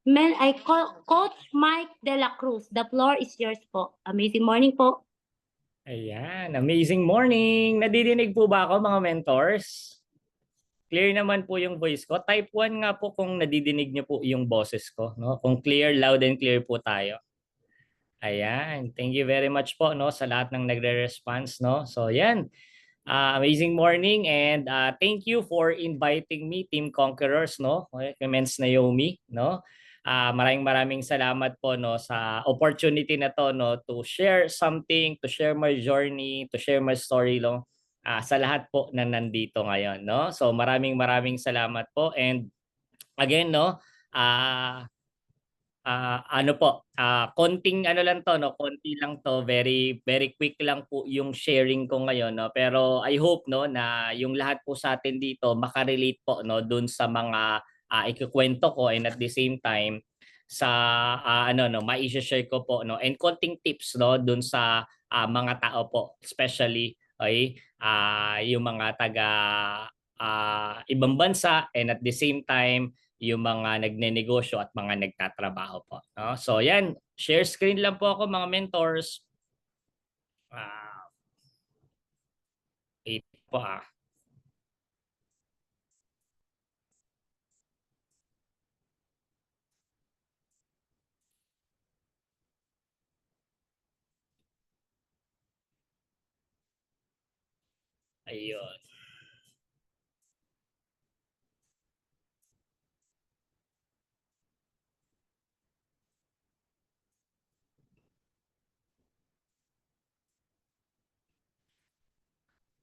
Coach Mike De La Cruz. The floor is yours po. Amazing morning po. Ayan, amazing morning! Nadidinig po ba ako mga mentors? Clear naman po yung voice ko. Type 1 nga po kung nadidinig niyo po yung boses ko. No? Kung clear, loud and clear po tayo. Ayan, thank you very much po no, sa lahat ng nagre-response. No? So yan, amazing morning and thank you for inviting me, Team Conquerors. No? Okay, Commence Naomi. No? Maraming salamat po no sa opportunity na to no to share something, to share my journey, to share my story no sa lahat po na nandito ngayon no. So maraming salamat po and again no ano po, konting ano lang 'to 'no, konti lang 'to, very quick lang po yung sharing ko ngayon 'no. Pero I hope 'no na yung lahat po sa atin dito maka-relate po 'no dun sa mga ikukuwento ko and at the same time sa ano 'no, mai-she-share ko po 'no and konting tips 'no dun sa mga tao po, especially ay yung mga taga ibang bansa and at the same time yung mga nagnenegosyo at mga nagtatrabaho po. No? So yan, share screen lang po ako mga mentors. Wait po Ayun.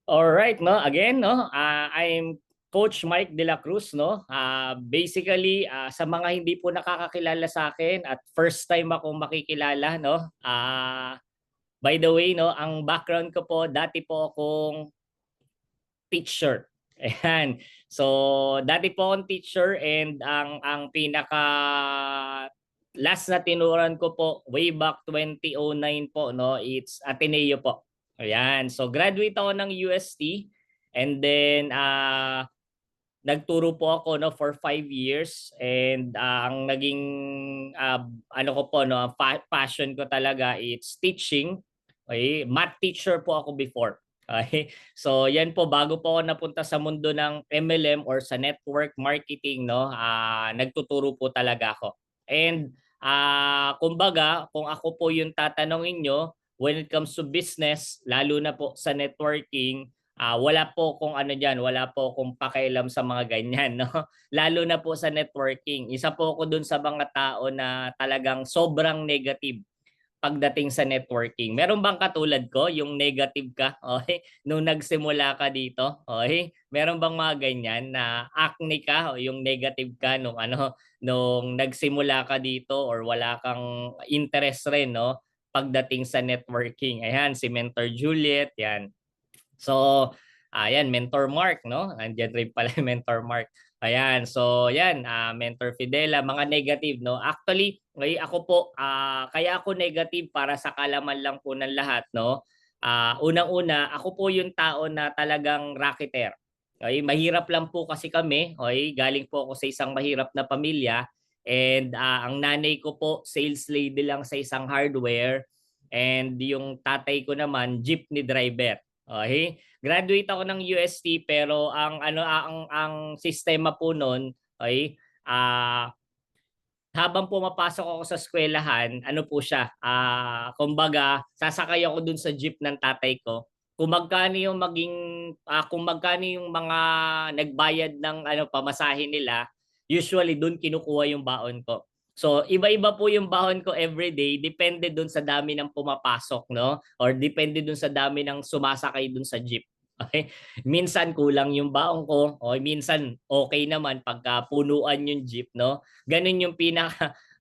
All right, no. Again, no. I'm Coach Mike De La Cruz, no. Basically, sa mga hindi po nakakakilala sa akin at first time akong makikilala, no. By the way, no, ang background ko po, dati po akong teacher. Ayan. So, dati po akong teacher and ang pinaka last na tinuruan ko po way back 2009 po no, it's Ateneo po. Ayan. So, graduate ako ng UST and then nagturo po ako no for 5 years and ang naging ano ko po no, passion ko talaga it's teaching. Okay, math teacher po ako before. Okay? So yan po bago po ako napunta sa mundo ng MLM or sa network marketing no, nagtuturo po talaga ako. And kumbaga kung ako po yung tatanungin nyo when it comes to business, lalo na po sa networking, wala po kung ano diyan, wala po kung pakialam sa mga ganyan no. Lalo na po sa networking. Isa po ako dun sa mga tao na talagang sobrang negative pagdating sa networking. Meron bang katulad ko, yung negative ka, okay, nung nagsimula ka dito? Okay? Meron bang mga ganyan na acne ka o yung negative ka nung ano, nung nagsimula ka dito or wala kang interest rin no pagdating sa networking? Ayan, si Mentor Juliet, yan. So, ayan, Mentor Mark, no? Andiyan rin pala yung Mentor Mark. Ayan, so yan, Mentor Fidela, mga negative, no? Actually, ako po, kaya ako negative para sa kalaman lang po ng lahat, no? Unang-una, ako po yung tao na talagang racketeer. Okay? Mahirap lang po kasi kami, okay? Galing po ako sa isang mahirap na pamilya and ang nanay ko po, sales lady lang sa isang hardware and yung tatay ko naman, jeepney driver. Okay? Graduate ako ng UST pero ang ano ang sistema po noon ay habang pumapasok ako sa eskwelahan, ano po siya, kumbaga sasakay ako dun sa jeep ng tatay ko. Kung magkano yung maging kung magkano yung mga nagbayad ng ano pamasahe nila, usually dun kinukuha yung baon ko. So, iba-iba po yung baon ko everyday, depende dun sa dami ng pumapasok, no? Or depende dun sa dami ng sumasakay dun sa jeep. Okay? Minsan kulang yung baon ko, o minsan okay naman pagka punuan yung jeep, no? Ganun yung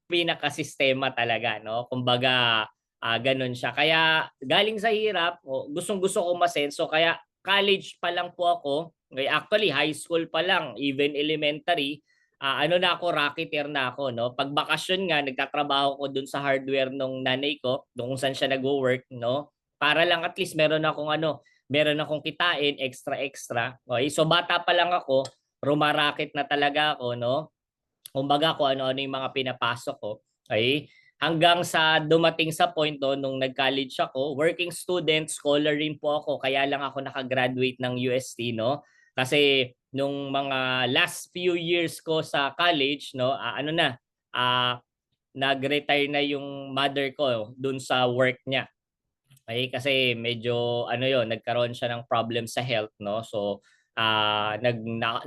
pinaka-sistema talaga, no? Kumbaga, ganun siya. Kaya galing sa hirap, gustong-gusto ko masenso kaya college pa lang po ako. Okay, actually high school pa lang, even elementary, ano na ako, racketeer na ako, no? Pag bakasyon nga, nagtatrabaho ko dun sa hardware nung nanay ko, kung saan siya nagwo-work, no? Para lang at least meron akong kitain extra. Okay? So bata pa lang ako, rumaraket na talaga ako, no? kumbaga kung ano-ano yung mga pinapasok ko. Okay? Hanggang sa dumating sa point no, nung nag-college ako, working student, scholar rin po ako, kaya lang ako nakagraduate ng UST, no? Kasi nung mga last few years ko sa college, no, ano na, ah, nag-retire na yung mother ko dun sa work niya. Okay, kasi medyo ano yon, nagkaroon siya ng problem sa health, no? So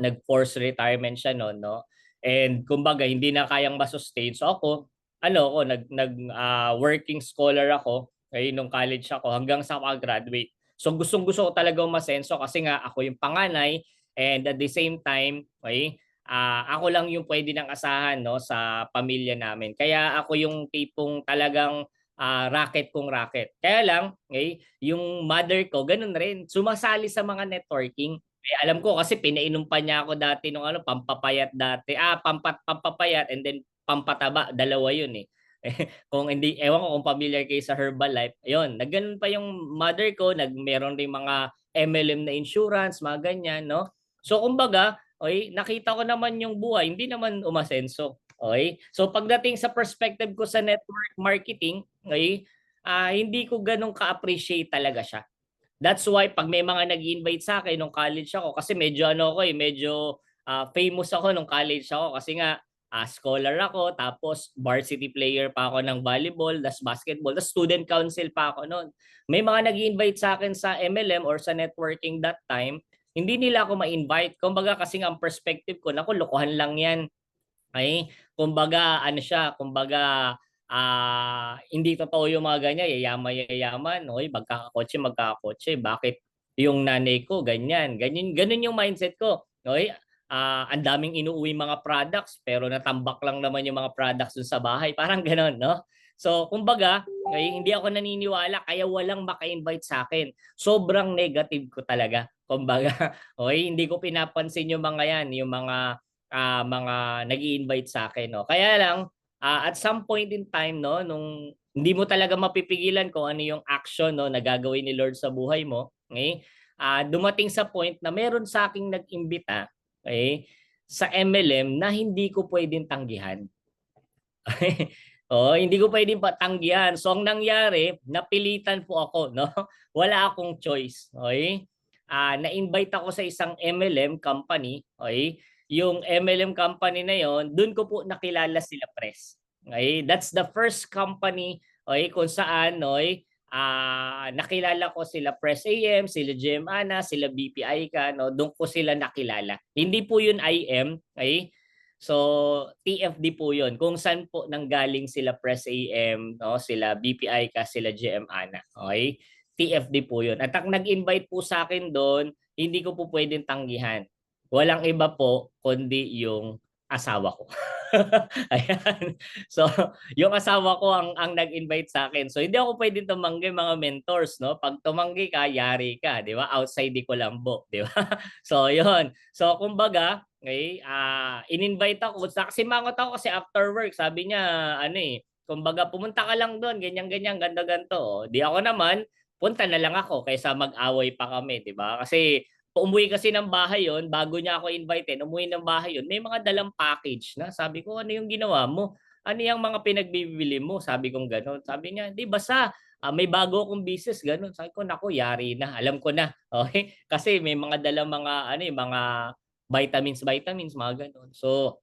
nag-force retirement siya noon, no? And kumbaga hindi na kayang ma-sustain. So ako, working scholar ako ay nung college ako hanggang sa maka-graduate. So gustong-gusto ko talagang umasenso kasi nga ako yung panganay and at the same time, okay, ako lang yung pwede nang asahan, no, sa pamilya namin. Kaya ako yung tipong talagang racket kung racket. Kaya lang, okay, yung mother ko ganun rin, sumasali sa mga networking. Eh, alam ko kasi pinainom pa niya ako dati nung ano, pampapayat dati. Pampapayat and then pampataba, dalawa yun eh. Kung hindi, ewan ko kung familiar kayo sa Herbalife. Ayun, nagganon pa yung mother ko, meron rin mga MLM na insurance, mga ganyan, no? So kumbaga, okay, nakita ko naman yung buhay, hindi naman umasenso. Okay? So pagdating sa perspective ko sa network marketing, okay, hindi ko ganun ka-appreciate talaga siya. That's why pag may mga nag-invite sa akin nung college ako, kasi medyo ano ako eh, medyo famous ako nung college ako kasi nga scholar ako, tapos varsity player pa ako ng volleyball, das basketball, das student council pa ako noon. May mga nag-invite sa akin sa MLM or sa networking that time, hindi nila ako ma-invite. Kumbaga kasi nga ang perspective ko, naku, lokohan lang yan. Ay, kumbaga ano siya, kumbaga hindi totoo yung mga ganyan, yayaman-yayaman, oy, magkakakotse, bakit yung nanay ko ganyan, ganyan, ganun yung mindset ko. Oy, ang daming inuuwi mga products pero natambak lang naman yung mga products dun sa bahay, parang gano'n, no? So, kumbaga, okay, hindi ako naniniwala kaya walang maka-invite sa akin. Sobrang negative ko talaga. Kumbaga, okay, hindi ko pinapansin yung mga yan, yung mga nag-i-invite sa akin, no. Kaya lang at some point in time, no, nung hindi mo talaga mapipigilan kung ano yung action, no, na gagawin ni Lord sa buhay mo, okay? Dumating sa point na meron sa aking nag-imbita, okay, sa MLM na hindi ko pwedeng tanggihan. Oo, hindi ko puwedeng patanggihan. So ang nangyari, napilitan po ako, no? Wala akong choice, okey? Na-invite ako sa isang MLM company, okey? Yung MLM company na yon, dun ko po nakilala sila Pres. Okey, that's the first company, okey, kung saan, okey, nakilala ko sila Pres AM, sila GM Ana, sila BP Aika, no? Dun ko sila nakilala. Hindi po yun IM, okey? So, TFD po 'yun, kung saan po nanggaling sila Press AM, no, sila BPI ka, sila GM Ana, okey? TFD po 'yun. At ang nag-invite po sa akin do'n, hindi ko po puwedeng tanggihan. Walang iba po kundi yung asawa ko. Ayan. So, yung asawa ko ang nag-invite sa akin. So, hindi ako puwedeng tumanggi mga mentors, 'no? 'Pag tumanggi ka, yari ka, 'di ba? Outside di Colombo, 'di ba? So, 'yun. So, kumbaga, okey, in-invite ako, simangot ako kasi after work sabi niya ano, kumbaga, "Pumunta ka lang do'n, ganyan-ganyan, ganto, ganto." Oh, 'di ako naman, punta na lang ako kaysa mag-away pa kami, 'di ba? Kasi umuwi kasi ng bahay 'yon, bago niya ako invitein, umuwi ng bahay 'yon, may mga dalang package na. Sabi ko, "Ano yung ginawa mo? Ano yang mga pinagbibili mo?" Sabi kong gano'n. Sabi niya, "Hindi, basta, may bago akong business," gano'n. Sabi ko, "Naku, yari na, alam ko na." Okey, kasi may mga dalang mga ano, mga vitamins, mga gano'n. So,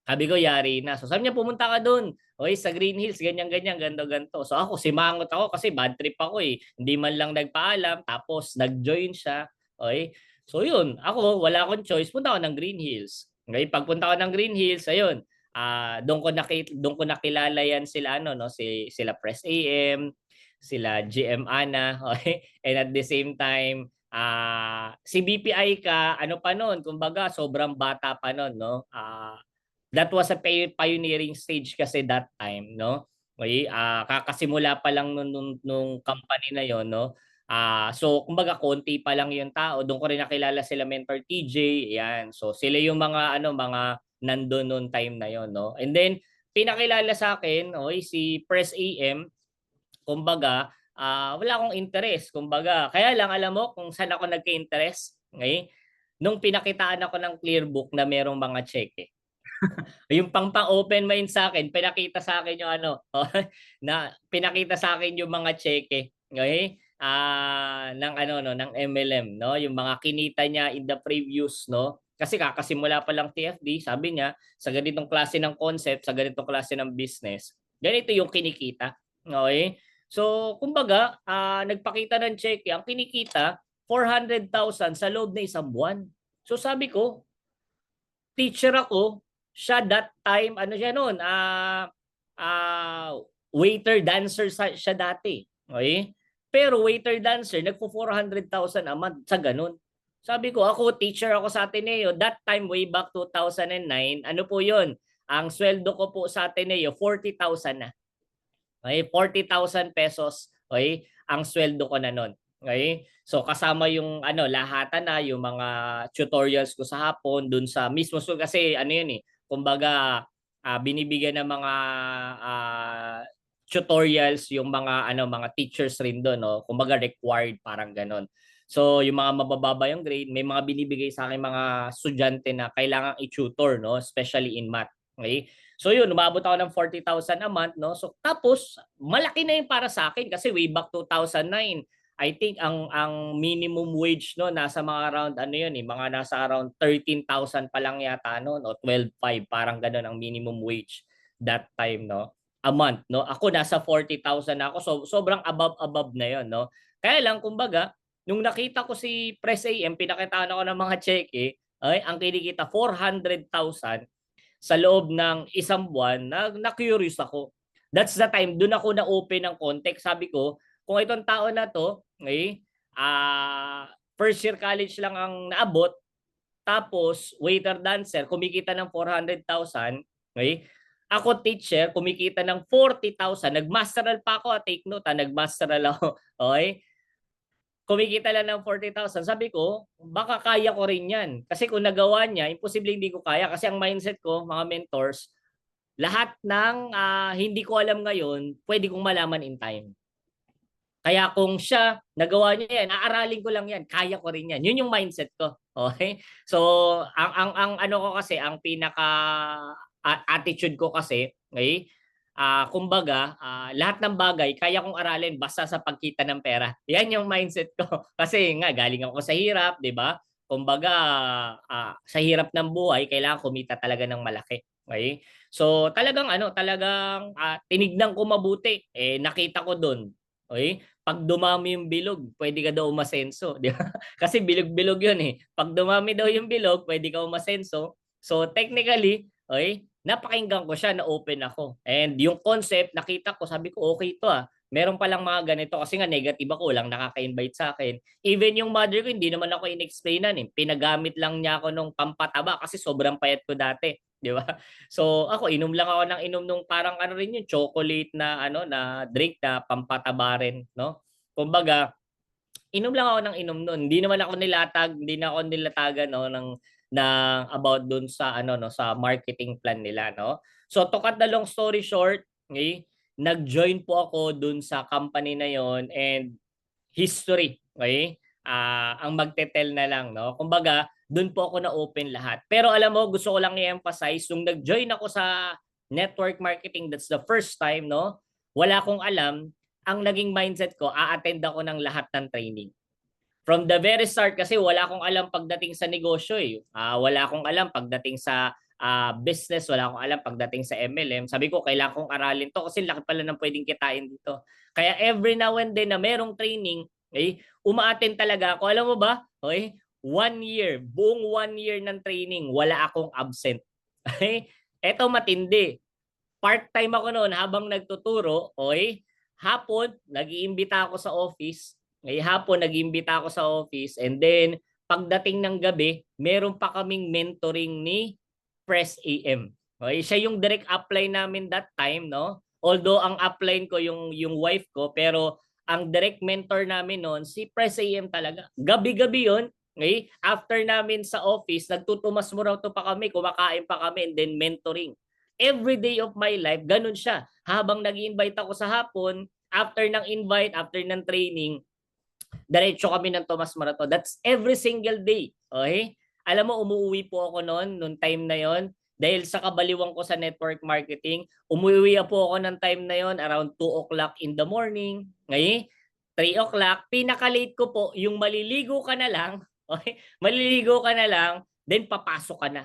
sabi ko yari na. So, sabi niya pumunta ka dun, okey, sa Green Hills ganyan, ganyan, ganto, ganto. So, ako simangot ako kasi bad trip ako, eh. Hindi man lang nagpaalam tapos nag-join siya, okey. So, yun, ako wala akong choice, punta ako ng Green Hills. Okey, pagpunta ko ng Green Hills, ayun, dun ko nakilala yan sila ano 'no, sila Press AM, sila GM Ana, okey. And at the same time, si BPI ka ano pa nun, kumbaga sobrang bata pa nun 'no, that was a pioneering stage kasi that time 'no. Okey, kakasimula pa lang nung company na yon 'no. So kumbaga konti pa lang yung tao, dun ko rin nakilala sila Mentor TJ, 'yan. So sila yung mga ano, mga nandun nung time na yon 'no. And then pinakilala sa akin, okey, si Press AM, kumbaga, wala akong interes, kumbaga. Kaya lang alam mo kung saan ako nagka-interest, okey, nung pinakitaan ako ng clear book na merong mga cheque. Yung pang-open mind sa akin, pinakita sa akin yung ano, na pinakita sa akin yung mga cheque, okay? Ng ano no, ng MLM, no? Yung mga kinita niya in the previous, no? Kasi kakasimula pa lang TFD, sabi niya, sa ganitong klase ng concept, sa ganitong klase ng business, ganito yung kinikita. Okay? So, kumbaga, nagpakita ng cheque, ang kinikita 400,000 sa loob ng isang buwan. So sabi ko, teacher ako, siya that time, ano siya noon, waiter dancer siya dati. Okay? Pero waiter dancer, nagpo 400,000 a month sa ganun. Sabi ko, ako teacher ako sa Ateneo. That time, way back 2009, ano po yun? Ang sweldo ko po sa Ateneo, 40,000 na. Okay? 40,000 pesos. Okay? Ang sweldo ko na noon. Okay? So kasama yung ano lahatan na yung mga tutorials ko sa hapon dun sa mismo so kasi ano yun eh. Kumbaga binibigyan ng mga tutorials yung mga ano mga teachers rin doon no. Kumbaga required parang ganon. So yung mga mabababa yung grade, may mga binibigay sa akin mga estudyante na kailangang i-tutor no, especially in math. Okay? So yun, umabot ako ng 40,000 a month, no? So tapos malaki na yun para sa akin kasi way back 2009, I think ang minimum wage no nasa mga around ano yun eh, mga nasa around 13,000 pa lang yata no, no 12,500 parang ganoon ang minimum wage that time no a month no. Ako nasa 40,000 na ako so sobrang above na yon no. Kaya lang kumbaga nung nakita ko si Press AM pinakitaan ako ng mga cheque ay ang kinikita 400,000 sa loob ng isang buwan na curious ako. That's the time doon ako na-open ng context. Sabi ko, kung itong tao na to, okay, first year college lang ang naabot, tapos waiter dancer, kumikita ng 400,000, okay? Ako teacher, kumikita ng 40,000. Nagmasteral pa ako, take note, nagmasteral ako. Okay? Kumikita lang ng 40,000. Sabi ko, baka kaya ko rin yan. Kasi kung nagawa niya, imposible hindi ko kaya. Kasi ang mindset ko, mga mentors, lahat ng hindi ko alam ngayon, pwede kong malaman in time. Kaya kung siya, nagawa niya yan, aaralin ko lang yan, kaya ko rin yan. Yun yung mindset ko. Okay? So, ang ano ko kasi, ang pinaka attitude ko kasi, okay? Kumbaga, lahat ng bagay kaya kong aralin basta sa pagkita ng pera. Yan yung mindset ko. Kasi nga, galing ako sa hirap, di ba? Kumbaga, sa hirap ng buhay, kailangan kumita talaga ng malaki. Okay? So, talagang ano, talagang tinignan ko mabuti. Eh, nakita ko doon. Okay? Pag dumami yung bilog, pwede ka daw umasenso, di ba? Kasi bilog-bilog 'yun eh. Pag dumami daw yung bilog, pwede ka umasenso. So technically, okay, napakinggan ko siya na open ako. And yung concept, nakita ko, sabi ko, okay to ah. Meron palang mga ganito kasi nga negative ako, lang nakaka-invite sa akin. Even yung mother ko, hindi naman ako in-explainan eh. Pinagamit lang niya ako nung pampataba kasi sobrang payat ko dati, di ba? So ako inom lang ako ng inom nung parang ano rin yung chocolate na ano na drink na pampataba rin, no? Kumbaga, inom lang ako ng inom noon. Hindi naman ako nilatag, hindi na ako nilatagan no ng about dun sa ano no sa marketing plan nila no. So to cut the long story short, okay, nag-join po ako dun sa company na yon and history, okay? Ang magte-tell na lang no. Kumbaga, doon po ako na-open lahat. Pero alam mo, gusto ko lang i-emphasize, nung nag-join ako sa network marketing, that's the first time, no? Wala akong alam, ang naging mindset ko, a-attend ako ng lahat ng training. From the very start kasi wala akong alam pagdating sa negosyo eh. Wala akong alam pagdating sa business, wala akong alam pagdating sa MLM. Sabi ko, kailangan kong aralin to kasi laki pala ng pwedeng kitain dito. Kaya every now and then na merong training, okay, uma-attend talaga ako. Alam mo ba? Okay? 1 year, buong 1 year ng training, wala akong absent. Okay? Eto matindi. Part-time ako noon habang nagtuturo, okay? Hapon, nag-iimbita ako sa office. Ngay hapon, nag-iimbita ako sa office. And then, pagdating ng gabi, meron pa kaming mentoring ni Press AM. Okay? Siya yung direct upline namin that time, no? Although ang upline ko yung wife ko, pero ang direct mentor namin noon, si Press AM talaga. Gabi-gabi yun. Okay? After namin sa office, nagtutumas mo raw to pa kami, kumakain pa kami, and then mentoring every day of my life, ganun siya. Habang nag-invite ako sa hapon, after ng invite, after ng training, diretso kami ng Tomas Morato. That's every single day. Okay? Alam mo, umuwi po ako noon, noong time na yon. dahil sa kabaliwan ko sa network marketing, umuwi po ako ng time na yon around 2 o'clock in the morning. Ngayon, 3 o'clock, pinaka-late ko po, yung maliligo ka na lang, okay? Maliligo ka na lang, then papasok ka na.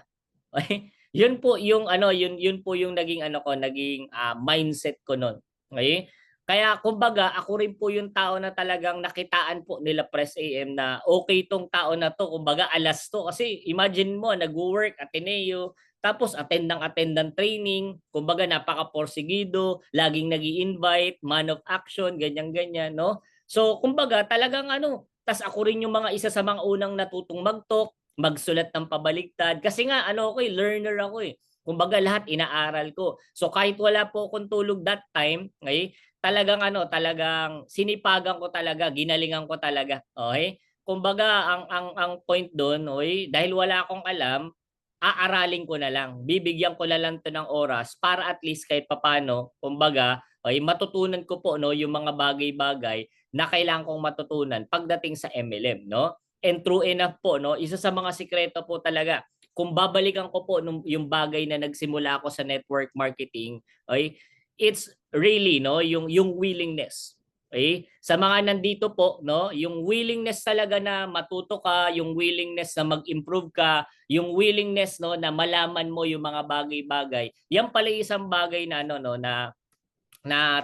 Okay? Yun po yung ano, yun po yung naging ano ko, naging mindset ko noon. Okay? Kaya kumbaga, ako rin po yung tao na talagang nakitaan po nila Press AM na okay tong tao na to, kumbaga alas to. Kasi imagine mo, nag-work, Ateneo, tapos attend ng training, kumbaga napaka-porsigido, laging nag-i-invite, man of action, ganyan-ganyan, no? So, kumbaga talagang ano, tas ako rin yung mga isa sa mga unang natutong mag-talk, magsulat ng pabaligtad. Kasi nga, ano ako learner ako eh. Kumbaga lahat inaaral ko. So kahit wala po akong tulog that time, okay, talagang ano, talagang sinipagan ko talaga, ginalingan ko talaga. Okay? Kumbaga ang point doon, okay, dahil wala akong alam, aaralin ko na lang. Bibigyan ko na lang 'to ng oras para at least kahit papaano, kumbaga, ay matutunan ko po no yung mga bagay-bagay na kailangan kong matutunan pagdating sa MLM, no? And true enough po, no, isa sa mga sikreto po talaga, kung babalikan ko po yung bagay na nagsimula ako sa network marketing, okay, it's really no, yung willingness. Okay? Sa mga nandito po, no, yung willingness talaga na matuto ka, yung willingness na mag-improve ka, yung willingness no na malaman mo yung mga bagay-bagay. Yan pala isang bagay na ano no na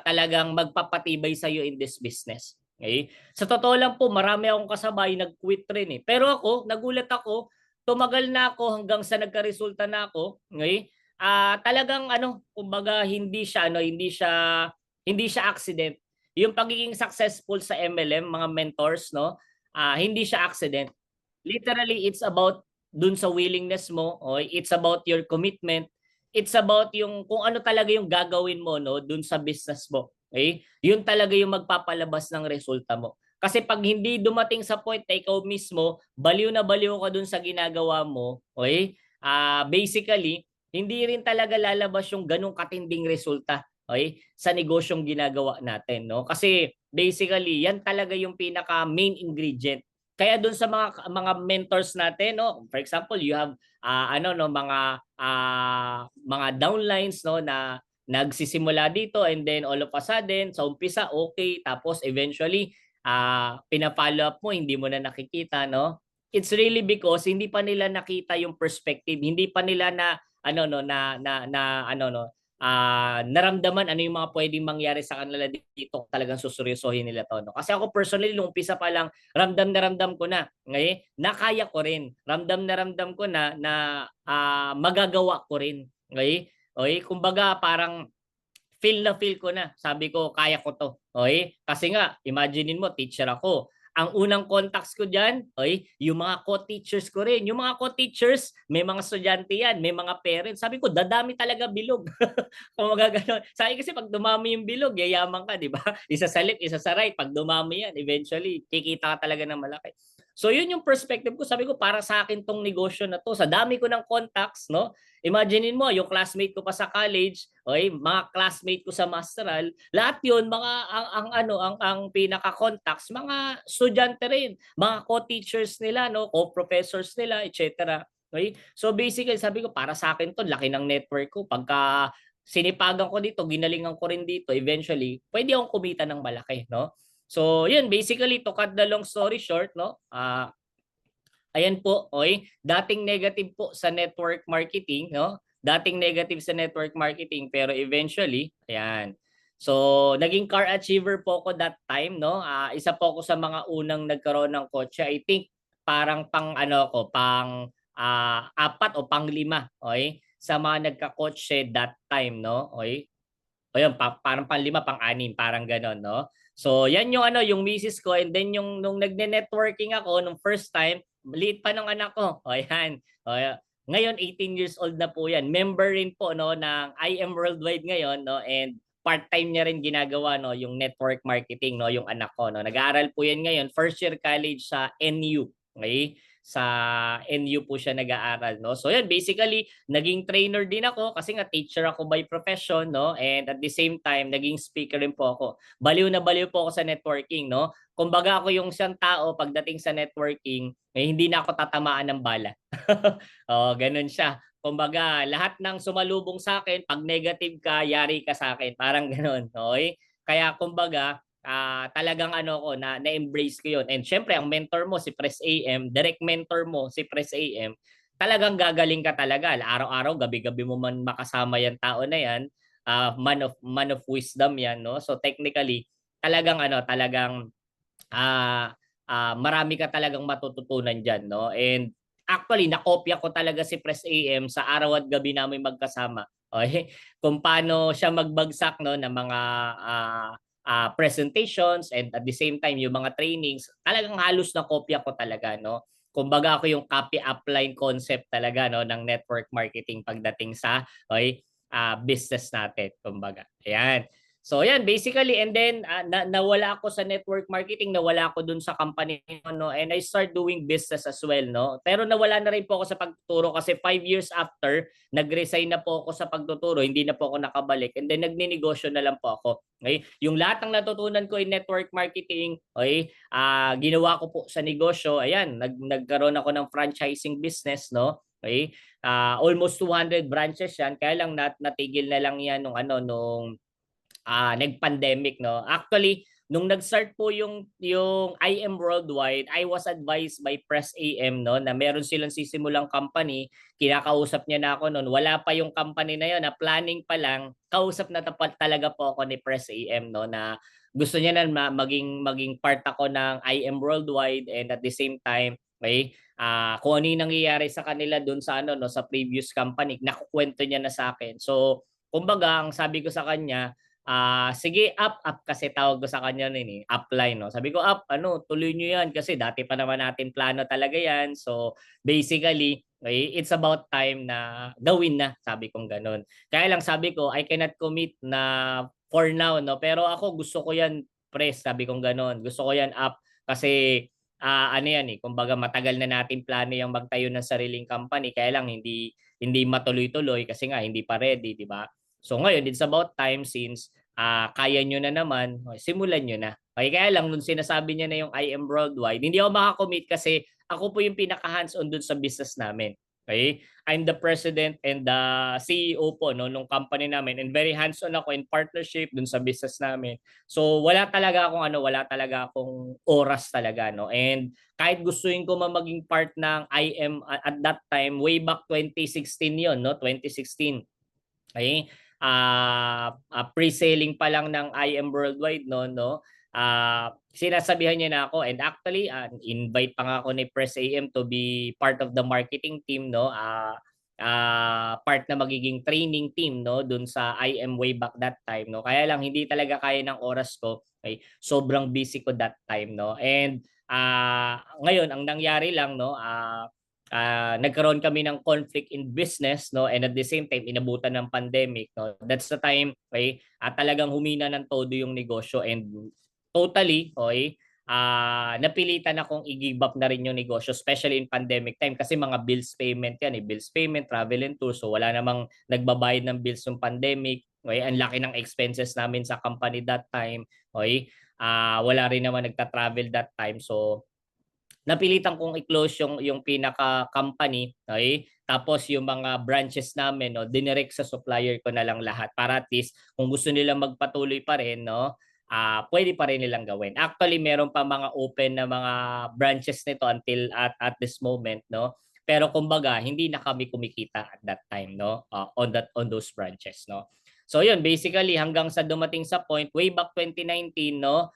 talagang magpapatibay sa iyo in this business. Okay? Sa totoo lang po, marami akong kasabay nag-quit rin eh. Pero ako, nagulat ako, tumagal na ako hanggang sa nagka-resulta na ako, okay? Talagang ano, kumbaga hindi siya accident. Yung pagiging successful sa MLM, mga mentors, no? Hindi siya accident. Literally, it's about dun sa willingness mo, okay? It's about your commitment, it's about yung kung ano talaga yung gagawin mo no dun sa business mo. Okay? Yun talaga yung magpapalabas ng resulta mo. Kasi pag hindi dumating sa point na ikaw mismo, baliw na baliw ka dun sa ginagawa mo, okay? Basically, hindi rin talaga lalabas yung ganung katinding resulta, okay? Sa negosyong ginagawa natin, no? Kasi basically, yan talaga yung pinaka main ingredient. Kaya dun sa mga mentors natin, no? For example, you have ano no mga downlines no na nagsisimula dito and then all of a sudden sa umpisa okay tapos eventually pina-follow up mo hindi mo na nakikita no. It's really because hindi pa nila nakita yung perspective, hindi pa nila na ano no na ano no naramdaman ano yung mga pwedeng mangyari sa kanila dito talagang suseryosohin nila to no. Kasi ako personally nung umpisa pa lang ramdam na ramdam ko na, okey, na kaya ko rin. Ramdam na ramdam ko na magagawa ko rin, okey? Okey, kumbaga parang feel na feel ko na. Sabi ko, kaya ko 'to, okey? Kasi nga imaginin mo teacher ako. Ang unang contacts ko diyan, okey, yung mga co-teachers ko rin. Yung mga co-teachers, may mga estudyante yan, may mga parents. Sabi ko, dadami talaga bilog. Kumbaga gano'n. Sabi kasi 'pag dumami yung bilog, yayaman ka, 'di ba? Isa sa left, isa sa right. 'Pag dumami yan, eventually kikita ka talaga ng malaki. So yun yung perspective ko. Sabi ko, para sa akin 'tong negosyo na 'to. Sa dami ko ng contacts, 'no? Imaginein mo, yung classmate ko pa sa college, okay, mga classmate ko sa masteral, lahat yun, mga ang pinaka-contacts, mga estudyante rin, mga co-teachers nila, no, co-professors nila, etc. Okay? So basically, sabi ko, para sa akin to, laki ng network ko. Pagka sinipagan ko dito, ginalingan ko rin dito, eventually, pwede akong kumita ng malaki, no? So, yun, basically, to cut the long story short, no? Ayan po, oy, dating negative po sa network marketing, no? Dating negative sa network marketing pero eventually, ayan. So, naging car achiever po ako that time, no? Isa po ako sa mga unang nagkaroon ng kotse. I think parang pang ano ko, pang apat o pang lima, oy, sa mga nagkakotse that time, no? Oy. Ayun, parang panlima, pang-anim, parang gano'n, no? So, yan yung ano, yung misis ko and then yung nung nagne-networking ako nung first time, liit pa nung anak ko. O yan. Ngayon 18 years old na po yan. Member rin po no ng IM Worldwide ngayon no and part-time niya rin ginagawa no yung network marketing no yung anak ko no. Nag-aaral po yan ngayon, first year college sa NU. Okay? Sa NU po siya nag-aaral no. So yan basically naging trainer din ako kasi nga teacher ako by profession no and at the same time naging speaker rin po ako. Baliw na baliw po ako sa networking no. Kumbaga ako yung isang tao pagdating sa networking, eh, hindi na ako tatamaan ng bala. Oh, ganun siya. kumbaga lahat ng sumalubong sa akin, pag negative ka, yari ka sa akin, parang gano'n, okey? Kaya kumbaga, talagang ano ko na-embrace ko 'yun, and siyempre ang mentor mo si Press AM, direct mentor mo si Press AM, talagang gagaling ka talaga. Araw-araw, gabi-gabi mo man makasama 'yang tao na 'yan, man of wisdom 'yan 'no. So technically, talagang ano, talagang ah, marami ka talagang matututunan diyan 'no. And actually nakopya ko talaga si Press AM sa araw at gabi naming magkasama, okey. Kung paano siya magbagsak 'no ng mga, presentations, and at the same time yung mga trainings, talagang halos nakopya ko talaga 'no. Kumbaga ako yung copy upline concept talaga 'no ng network marketing pagdating sa, okey, business natin kumbaga, ayan. So yan basically, and then nawala ako sa network marketing, nawala ako dun sa company no, and I start doing business as well no. Pero nawala na rin po ako sa pagtuturo kasi 5 years after, nag-resign na po ako sa pagtuturo, hindi na po ako nakabalik, and then nagninegosyo na lang po ako. Okay? Yung lahat ng natutunan ko in network marketing, okay, ginawa ko po sa negosyo. Ayan, nagkaroon ako ng franchising business no. Okay? Almost 200 branches yan, kaya lang natigil na lang yan nung nag-pandemic 'no. Actually, nung nag-start po yung I Am Worldwide, I was advised by Press AM 'no, na meron silang sisimulang company. Kinakausap niya na ako no'n, wala pa yung company na 'yon, na planning pa lang. Kausap na talaga po ako ni Press AM 'no, na gusto niya na maging part ako ng I Am Worldwide, and at the same time, okey, kung ano yung nangyayari sa kanila do'n sa ano 'no, sa previous company, nakukuwento niya na sa akin. So, kumbaga ang sabi ko sa kanya, sige up kasi tawag ko sa kanya nun, upline 'no. Sabi ko, "Up, ano tuloy niyo 'yan kasi dati pa naman natin plano talaga 'yan." So, basically, it's about time na gawin na, sabi kong gano'n. Kaya lang sabi ko, "I cannot commit na for now 'no, pero ako gusto ko 'yan press," sabi kong gano'n. "Gusto ko 'yan up kasi, ano 'yan, kumbaga matagal na natin plano 'yang magtayo ng sariling company, kaya lang hindi hindi matuloy-tuloy kasi nga hindi pa ready," 'di ba? So ngayon, it's about time since, kaya niyo na naman, simulan niyo na. Okey, kaya lang nung sinasabi niya na yung I Am Worldwide, hindi ako maka-commit kasi ako po yung pinaka hands-on dun sa business namin, okey? I'm the president and the CEO po 'no nung company namin, and very hands-on ako in partnership dun sa business namin. So wala talaga akong oras talaga 'no, and kahit gustuhin ko maging part ng I Am at that time, way back 2016 yon 'no, 2016. Okey, pre-selling pa lang ng I Am Worldwide no, sinasabihan niya na ako, and actually, invite pa nga ako ni Press AM to be part of the marketing team 'no, part na magiging training team 'no, dun sa I Am way back that time 'no. Kaya lang hindi talaga kaya ng oras ko, okey, sobrang busy ko that time 'no, and, ngayon ang nangyari lang 'no, nagkaroon kami ng conflict in business 'no, and at the same time inabutan ng pandemic 'no. That's the time, okey, talagang humina ng todo yung negosyo, and totally, okey, napilitan akong i-give up na rin yung negosyo, especially in pandemic time kasi mga bills payment yan, bills payment, travel and tour. So wala namang nagbabayad ng bills nung pandemic, okey. Ang laki ng expenses namin sa company that time, okey. Wala rin naman nagta-travel that time. So napilitan kong i-close yung pinaka-company, okey? Tapos yung mga branches namin 'no, dinirect sa supplier ko na lang lahat para at least kung gusto nilang magpatuloy pa rin 'no, puwede pa rin nilang gawin. Actually meron pa mga open na mga branches nito until at this moment 'no, pero kumbaga hindi na kami kumikita at that time 'no, on those branches 'no. So yun, basically hanggang sa dumating sa point way back 2019 'no,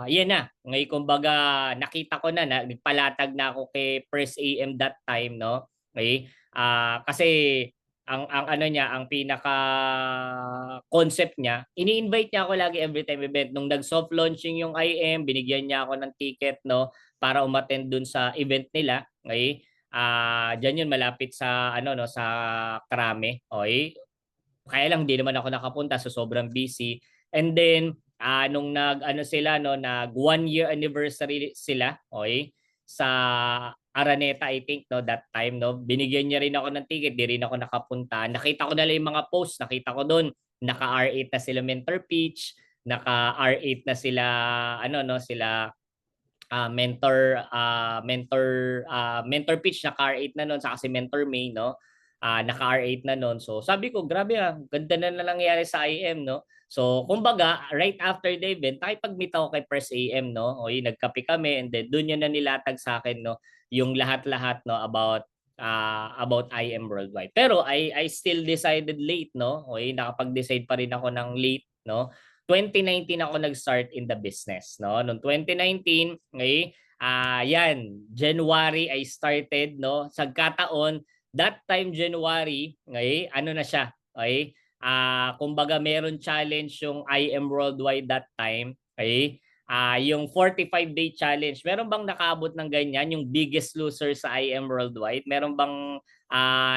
'yan na, ngayon kumbaga nakita ko na nagpalatag na ako kay Press AM that time 'no, okey. Kasi ang ano niya, ang pinaka-concept niya, ini-invite niya ako lagi everytime event. Nung nag-soft launching yung IM, binigyan niya ako ng ticket 'no, para umattend dun sa event nila, okey. Diyan yun malapit sa ano 'no, sa Krame, okey. Kaya lang hindi naman ako nakapunta so sobrang busy. And then, nung nag-ano sila 'no, nag 1 year anniversary sila, okey, sa Araneta I think 'no, that time 'no. Binigyan niya rin ako ng ticket, 'di rin ako nakapunta. Nakita ko na lang yung mga post, nakita ko dun naka-R8 na sila mentor pitch, naka-R8 na sila ano 'no, sila mentor pitch naka-R8 na nun, saka si Mentor May 'no. naka-R8 na noon. So sabi ko, grabe ganda na nangyari sa IM, no? So kumbaga, right after the event, nakipag-meet ako kay Press AM, no? Okay, nagkape kami and then doon yun na nilatag sa akin, no? Yung lahat-lahat, no, about IM Worldwide. Pero I still decided late, no? Okay, nakapag-decide pa rin ako ng late, no? 2019 ako nag-start in the business, no? Noong 2019, okay, yan, January I started, no? Sagkataon, that time January, okay, ano na siya, okay? Kumbaga meron challenge yung IM Worldwide that time, okay? Yung 45-day challenge. Meron bang nakaabot ng ganyan, yung biggest loser sa IM Worldwide? Meron bang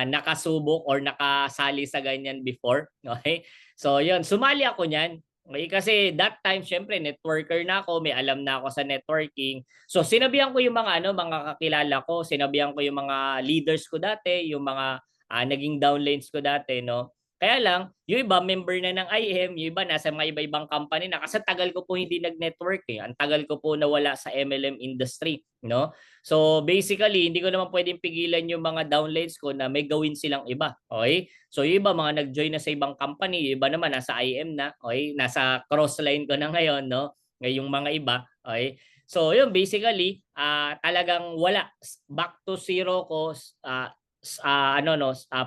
nakasubok or nakasali sa ganyan before? Okay? So, yun, sumali ako niyan. Okay, kasi that time syempre networker na ako, may alam na ako sa networking. So sinabihan ko yung mga kakilala ko, sinabihan ko yung mga leaders ko dati, yung mga naging downlines ko dati, no. Kaya lang, yung iba member na ng IM, yung iba nasa mga iba-ibang company na kasi tagal ko po hindi nag-network eh. Ang tagal ko po nawala sa MLM industry, no. So basically, hindi ko naman pwedeng pigilan yung mga downlines ko na may gawin silang iba. Okay? So yung iba mga nag-join na sa ibang company, yung iba naman nasa IM na, okay? Nasa crossline ko na ngayon, no. Ngayong mga iba, okay? So yun basically, talagang wala, back to zero ko,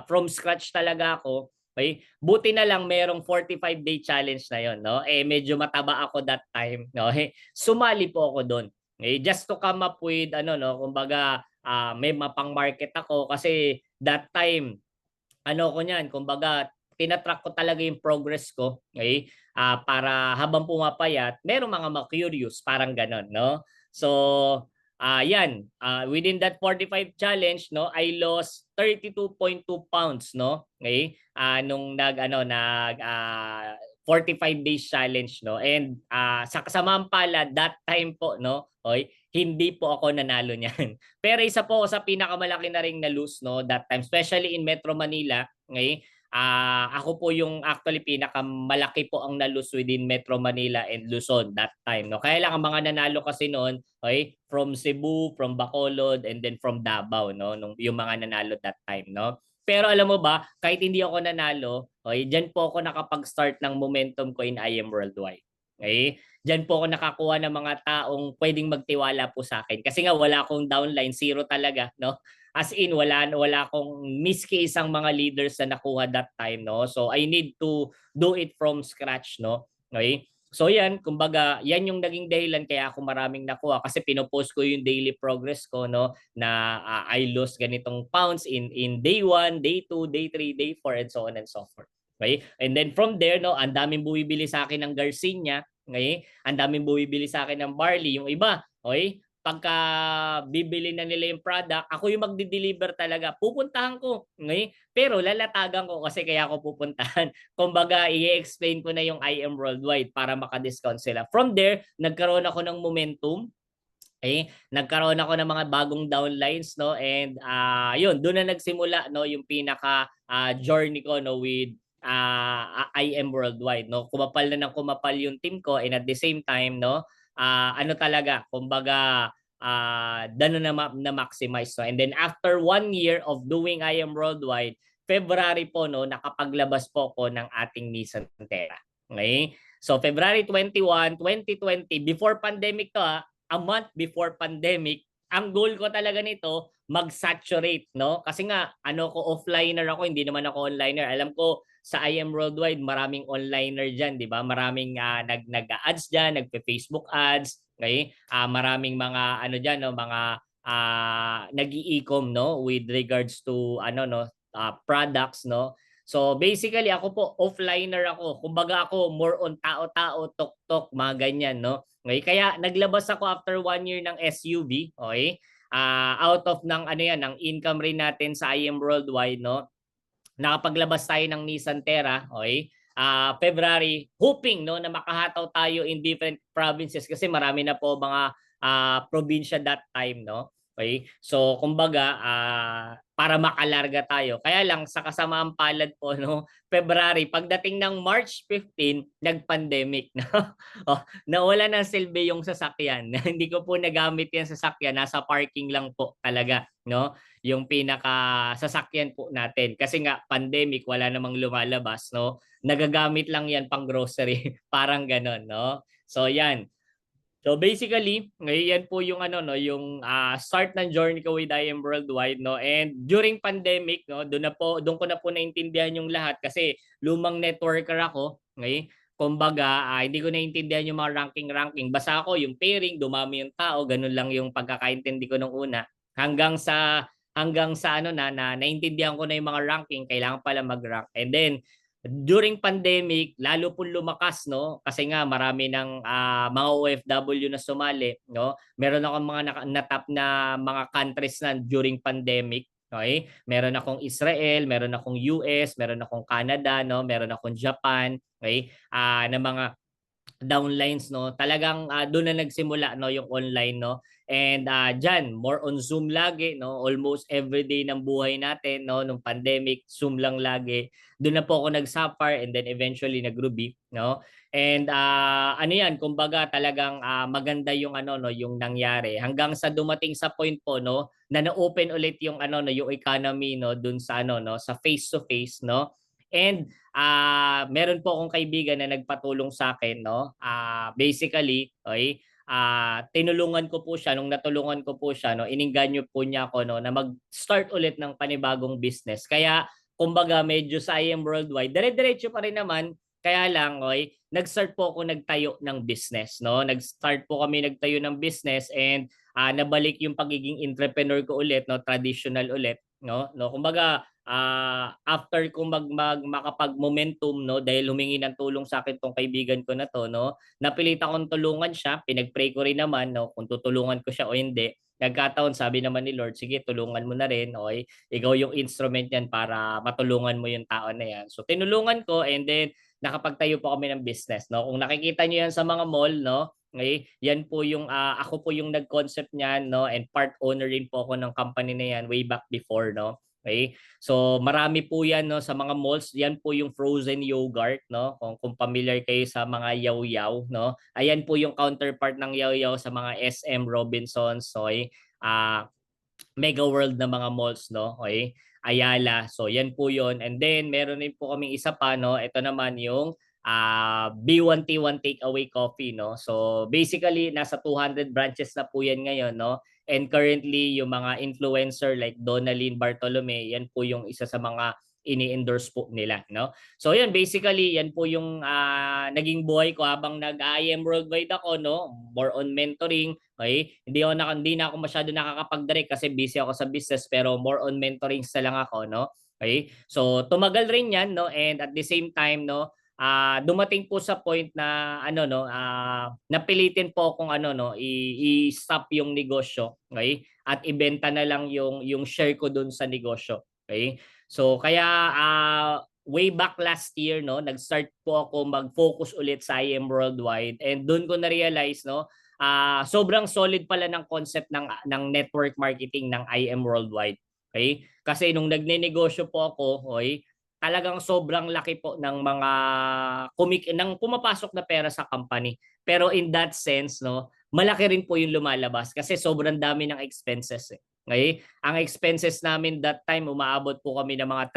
from scratch talaga ako. Okay? Buti na lang merong 45-day challenge na yon, no? Eh medyo mataba ako that time, no? Eh, sumali po ako doon. Okay? Just to come up with kumbaga may mapang market ako kasi that time ko niyan, kumbaga tinatrack ko talaga yung progress ko, okay? Para habang pumapayat, merong mga ma-curious, parang ganon, no? So, yan, within that 45 challenge, no, I lost 32.2 pounds, no? Okay? Nung 45 days challenge, no? And sa kasamaang palad that time po, no, okay, hindi po ako nanalo niyan. Pero isa po ako sa pinakamalaki na ring na-lose, no, that time, especially in Metro Manila, okay? Ako po yung actually pinakamalaki po ang na-lose within Metro Manila and Luzon that time, no. Kaya lang ang mga nanalo kasi noon, okay, from Cebu, from Bacolod, and then from Davao, no, nung yung mga nanalo that time, no. Pero alam mo ba, kahit hindi ako nanalo, okay, diyan po ako nakapag-start ng momentum ko in IM Worldwide. Okay? Diyan po ako nakakuha ng mga taong pwedeng magtiwala po sa akin. Kasi nga wala akong downline, zero talaga, no? As in wala akong miski isang mga leaders na nakuha that time, no. So I need to do it from scratch, no. Okay? So yan, kumbaga, yan yung naging dahilan kaya ako maraming nakuha kasi pinopost ko yung daily progress ko, no, na I lost ganitong pounds in day 1, day 2, day 3, day 4 and so on and so forth. Okay? And then from there, no, ang daming bumibili sa akin ng Garcinia, okay? Ang daming bumibili sa akin ng barley, yung iba, okay? Pagka bibili na nila yung product, ako yung magdi-deliver talaga. Pupuntahan ko, okay? Pero lalatagan ko kasi kaya ako pupuntahan. Kumbaga, i-explain ko na yung IM Worldwide para maka-discount sila. From there, nagkaroon ako ng momentum. Okay? Nagkaroon ako ng mga bagong downlines, no? And yun, doon na nagsimula, no, yung pinaka journey ko, no, with IM Worldwide, no. Kumapal na ng kumapal yung team ko and at the same time, no, ano talaga, kumbaga na maximize, no. And then after 1 year of doing IM Worldwide, February po, no, nakapaglabas po ko ng ating Nissan Terra. Okay? So February 21, 2020, before pandemic to, a month before pandemic, ang goal ko talaga nito mag-saturate, no? Kasi nga ko offliner ako, hindi naman ako onliner. Alam ko sa IM Worldwide maraming onliner diyan, 'di ba? Maraming nag-ads diyan, nagpe-Facebook ads, okay? Maraming mga diyan, no, mga nag-i-e-com, no, with regards to products, no. So basically ako po offliner ako. Kumbaga ako more on tao-tao, tok-tok, mga ganyan, no. Okay, kaya naglabas ako after 1 year ng SUV, okay? Out of ng ng income rin natin sa IM Worldwide, no. Nakapaglabas tayo ng Nissan Terra, okay? February, hoping, no, na makahataw tayo in different provinces kasi marami na po mga probinsya that time, no. Okay? So kumbaga para makalarga tayo. Kaya lang sa kasamaang palad po no, February pagdating ng March 15 nag-pandemic no. Oh, nawala ng silbi yung sasakyan. Hindi ko po nagamit yung sasakyan, nasa parking lang po talaga no, yung pinaka sasakyan po natin. Kasi nga pandemic, wala namang lumalabas no. Nagagamit lang yan pang grocery, parang ganon no. So yan, so basically, ngayon yan po yung ano no, yung start ng journey ko with IM Worldwide no. And during pandemic no, doon ko na po naintindihan yung lahat kasi lumang networker ako, okay? Kumbaga, hindi ko naintindihan yung mga ranking. Basta ako yung pairing, dumami yung tao, ganun lang yung pagkakaintindi ko nung una. Hanggang sa ano na naintindihan ko na yung mga ranking, kailangan pala mag-rank. And then during pandemic, lalo pong lumakas no kasi nga marami ng mga OFW na sumali no. Meron akong mga natap na mga countries na during pandemic. Okay? Meron akong Israel, meron akong US, meron akong Canada no, meron akong Japan, okay? Na mga downlines no. Talagang doon na nagsimula no yung online no. And diyan more on Zoom lagi no. Almost every day ng buhay natin no nung pandemic, Zoom lang lagi. Doon na po ako nag-suffer and then eventually nag-Ruby no. And ano yan, kumbaga talagang maganda yung ano no, yung nangyari hanggang sa dumating sa point po no na na-open ulit yung ano no, yung economy no doon sa ano no, sa face to face no. And meron po akong kaibigan na nagpatulong sa akin no. Basically, okay, tinulungan ko po siya nung natulungan ko po siya no, ininganyo po niya ako no na mag-start ulit ng panibagong business. Kaya kumbaga medyo sa IM Worldwide, dire-diretso pa rin naman. Kaya lang, okay, nag-start po ako nagtayo ng business no. Nag-start po kami nagtayo ng business and nabalik yung pagiging entrepreneur ko ulit no, traditional ulit no. Kumbaga after ko makapag-momentum no dahil humingi ng tulong sa akin tong kaibigan ko na to no, napilit akong tulungan siya, pinag-pray ko rin naman no kung tutulungan ko siya o hindi. Nagkataon sabi naman ni Lord, sige tulungan mo na rin, okay? Ikaw yung instrument niyan para matulungan mo yung tao na yan. So tinulungan ko and then nakapagtayo po kami ng business no. Kung nakikita niyo yan sa mga mall no, okay, yan po yung ako po yung nag-concept niyan no and part owner rin po ako ng company na yan way back before no. Okay? So marami po 'yan no sa mga malls. Yan po yung frozen yogurt no. Kung familiar kayo sa mga yaw-yaw no. Ayan po yung counterpart ng yaw-yaw sa mga SM, Robinsons, okay? Mega World na mga malls no. Okay? Ayala. So yan po 'yon. And then meron din po kaming isa pa no. Ito naman yung B1T1 Takeaway Coffee no. So basically nasa 200 branches na po yan ngayon no. And currently yung mga influencer like Donalyn Bartolome, yan po yung isa sa mga ini-endorse po nila no. So yan basically yan po yung naging buhay ko habang nag-IM Worldwide ako no. More on mentoring, okay? Hindi na ako masyado nakakapag-direct kasi busy ako sa business pero more on mentoring sa lang ako no. Okay? So tumagal rin yan no and at the same time no dumating po sa point na ano no, napilitin po akong ano no, i-stop yung negosyo, okay? At ibenta na lang yung share ko dun sa negosyo, okay? So kaya way back last year no, nag-start po ako mag-focus ulit sa IM Worldwide and doon ko na-realize no, sobrang solid pala ng concept ng network marketing ng IM Worldwide. Okay? Kasi nung nagnenegosyo po ako, okay, talagang sobrang laki po ng mga ng pumapasok na pera sa company. Pero in that sense, no, malaki rin po yung lumalabas kasi sobrang dami ng expenses eh. Okay? Ang expenses namin that time umaabot po kami ng mga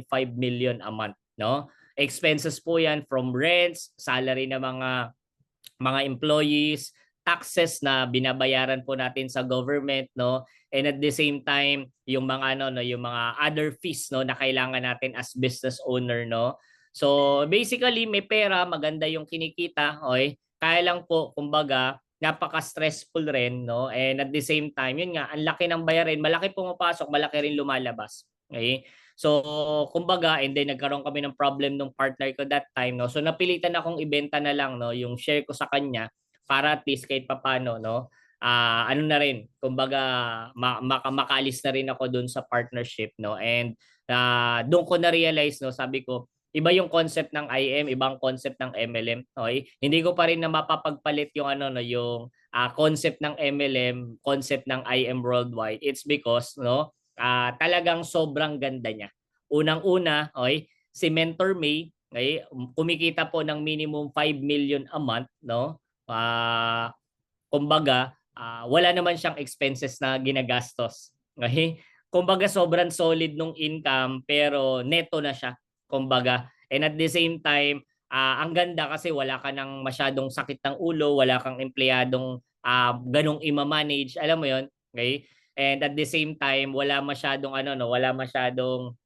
3.5 million a month, no? Expenses po 'yan from rents, salary ng mga employees, taxes na binabayaran po natin sa government no, and at the same time yung mga ano no, yung mga other fees no na kailangan natin as business owner no. So basically may pera, maganda yung kinikita, okay? Kaya lang po kumbaga napaka-stressful rin no and at the same time yun nga ang laki ng bayarin, malaki pumapasok, malaki rin lumalabas. Okay? So kumbaga and then nagkaroon kami ng problem nung partner ko that time no. So napilitan akong ibenta na lang no yung share ko sa kanya para at least kahit papaano no, ano na rin kumbaga makaalis na rin ako dun sa partnership no and doon ko na realize no, sabi ko iba yung concept ng IM, ibang concept ng MLM, okay? Hindi ko pa rin na mapapagpalit yung ano no, yung concept ng MLM, concept ng IM Worldwide, it's because no, talagang sobrang ganda niya. Unang-una, okay, si Mentor May, okay, kumikita po ng minimum 5 million a month, no? Kumbaga, wala naman siyang expenses na ginagastos. Okay? Kumbaga sobrang solid nung income pero neto na siya. Kumbaga, and at the same time, ang ganda kasi wala ka nang masyadong sakit ng ulo, wala kang empleyadong ganong ima-manage, alam mo 'yon? Okay? And at the same time, wala masyadong ano no, wala masyadong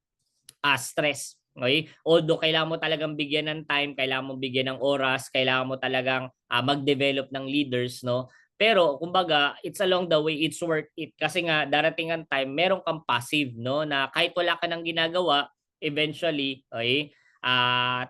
stress. Okay? Although kailangan mo talagang bigyan ng time, kailangan mo bigyan ng oras, kailangan mo talagang mag-develop ng leaders, no? Pero kumbaga, it's along the way, it's worth it kasi nga darating ang time, meron kang passive, no? Na kahit wala ka nang ginagawa, eventually, okay?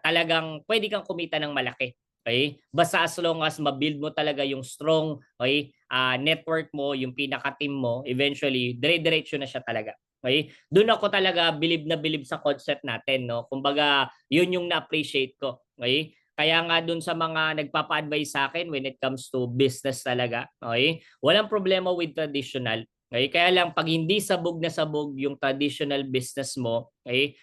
Talagang pwede kang kumita ng malaki. Okay? Basta as long as ma-build mo talaga yung strong, okay, network mo, yung pinaka-team mo, eventually, dire-diretso na siya talaga. Okay? Doon ako talaga bilib na bilib sa concept natin, no? Kumbaga, yun yung na-appreciate ko. Okay? Kaya nga doon sa mga nagpapa-advise sa akin when it comes to business talaga, okay? Walang problema with traditional. Okay? Kaya lang pag hindi sabog na sabog yung traditional business mo, okay?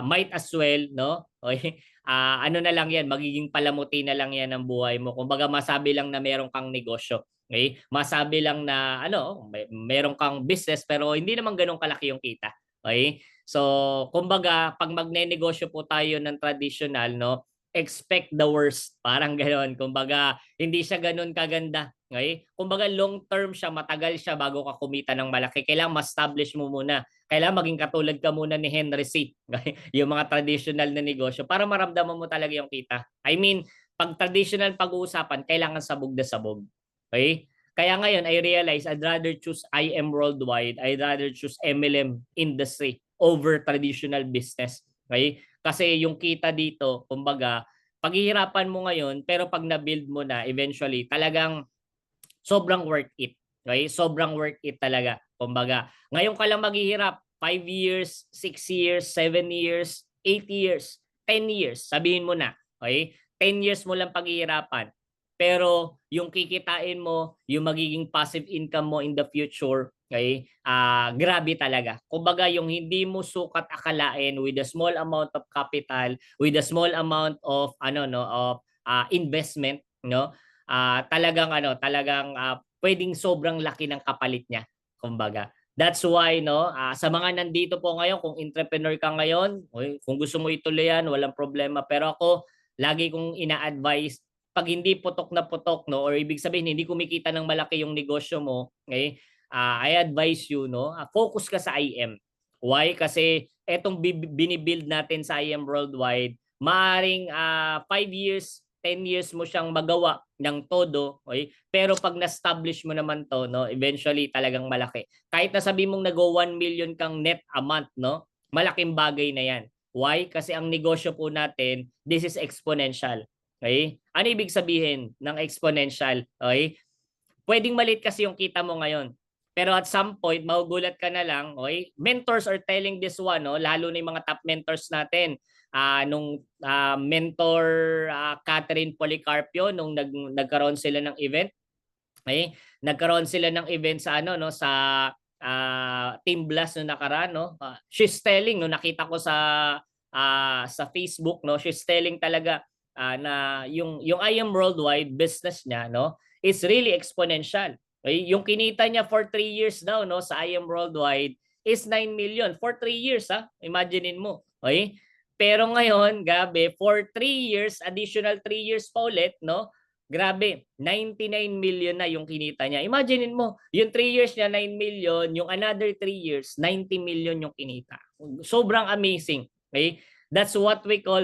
Might as well, no? Okay? Ano na lang yan, magiging palamuti na lang yan ng buhay mo. Kumbaga masabi lang na meron kang negosyo. Okay? Masabi lang na ano, meron kang business pero hindi naman ganun kalaki yung kita. Okay? So, kumbaga, pag magne-negosyo po tayo ng traditional, no, expect the worst. Parang gano'n. Kumbaga, hindi siya gano'n kaganda. Okay? Kumbaga, long term siya, matagal siya bago ka kumita ng malaki. Kailangan ma-establish mo muna. Kailangan maging katulad ka muna ni Henry C. Okay? Yung mga traditional na negosyo para maramdaman mo talaga yung kita. I mean, pag traditional pag-uusapan, kailangan sabog na sabog. Okay? Kaya ngayon, I realize I'd rather choose IM Worldwide, I'd rather choose MLM industry over traditional business. Okay? Kasi yung kita dito, kumbaga, paghihirapan mo ngayon, pero pag na-build mo na, eventually, talagang sobrang worth it. Okay? Sobrang worth it talaga. Kumbaga, ngayon ka lang maghihirap, 5 years, 6 years, 7 years, 8 years, 10 years, sabihin mo na. Okay? 10 years mo lang paghihirapan. Pero yung kikitain mo, yung magiging passive income mo in the future, okay? Grabe talaga. Kumbaga yung hindi mo sukat akalain with a small amount of capital, with a small amount of investment, no? Talagang pwedeng sobrang laki ng kapalit niya, kumbaga. That's why no, sa mga nandito po ngayon, kung entrepreneur ka ngayon, kung gusto mo ituloy yan, walang problema. Pero ako, lagi kong ina-advise pag hindi putok na putok, no, or ibig sabihin hindi kumikita ng malaki yung negosyo mo, okay? I advise you, no, focus ka sa IM. Why? Kasi etong binibuild natin sa IM Worldwide, maaring 5 years, 10 years mo siyang magawa ng todo, okay? Pero pag na-establish mo naman to, no, eventually talagang malaki. Kahit na sabi mong nag 1 million kang net a month, no, malaking bagay na yan. Why? Kasi ang negosyo po natin, this is exponential. Okay? Ano ibig sabihin ng exponential? Okay? Pwedeng maliit kasi yung kita mo ngayon. Pero at some point, magugulat ka na lang, okay? Mentors are telling this one, no? Lalo na yung mga top mentors natin. Mentor Catherine Policarpio, nung nagkaroon sila ng event, okay? Nagkaroon sila ng event sa ano, no, sa Team Blast no nakaraan, no? She's telling, no, nakita ko sa Facebook, no, she's telling talaga na yung I Am Worldwide business niya, no, is really exponential. Okay? Yung kinita niya for 3 years daw, no, sa I Am Worldwide is 9 million for 3 years, ha. Imaginein mo. Okay? Pero ngayon, gabi, for 3 years, additional 3 years pa ulit, no? Grabe, 99 million na yung kinita niya. Imaginein mo, yung 3 years niya 9 million, yung another 3 years 90 million yung kinita. Sobrang amazing. Okay? That's what we call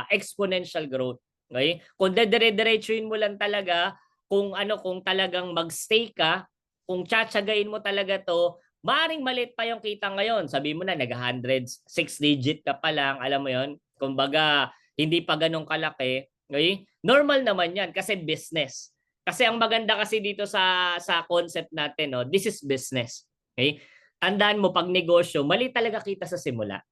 exponential growth. Okay? Kung dire-diretsuin mo lang talaga, kung talagang mag-stay ka, kung tsatsagain mo talaga to, maaring maliit pa yung kita ngayon. Sabi mo na nag-hundreds, 6 digit ka pa lang, alam mo 'yon. Kumbaga, hindi pa ganun kalaki. Okay? Normal naman 'yan kasi business. Kasi ang maganda kasi dito sa concept natin, no, this is business. Okay? Tandaan mo pag negosyo, mali talaga kita sa simula.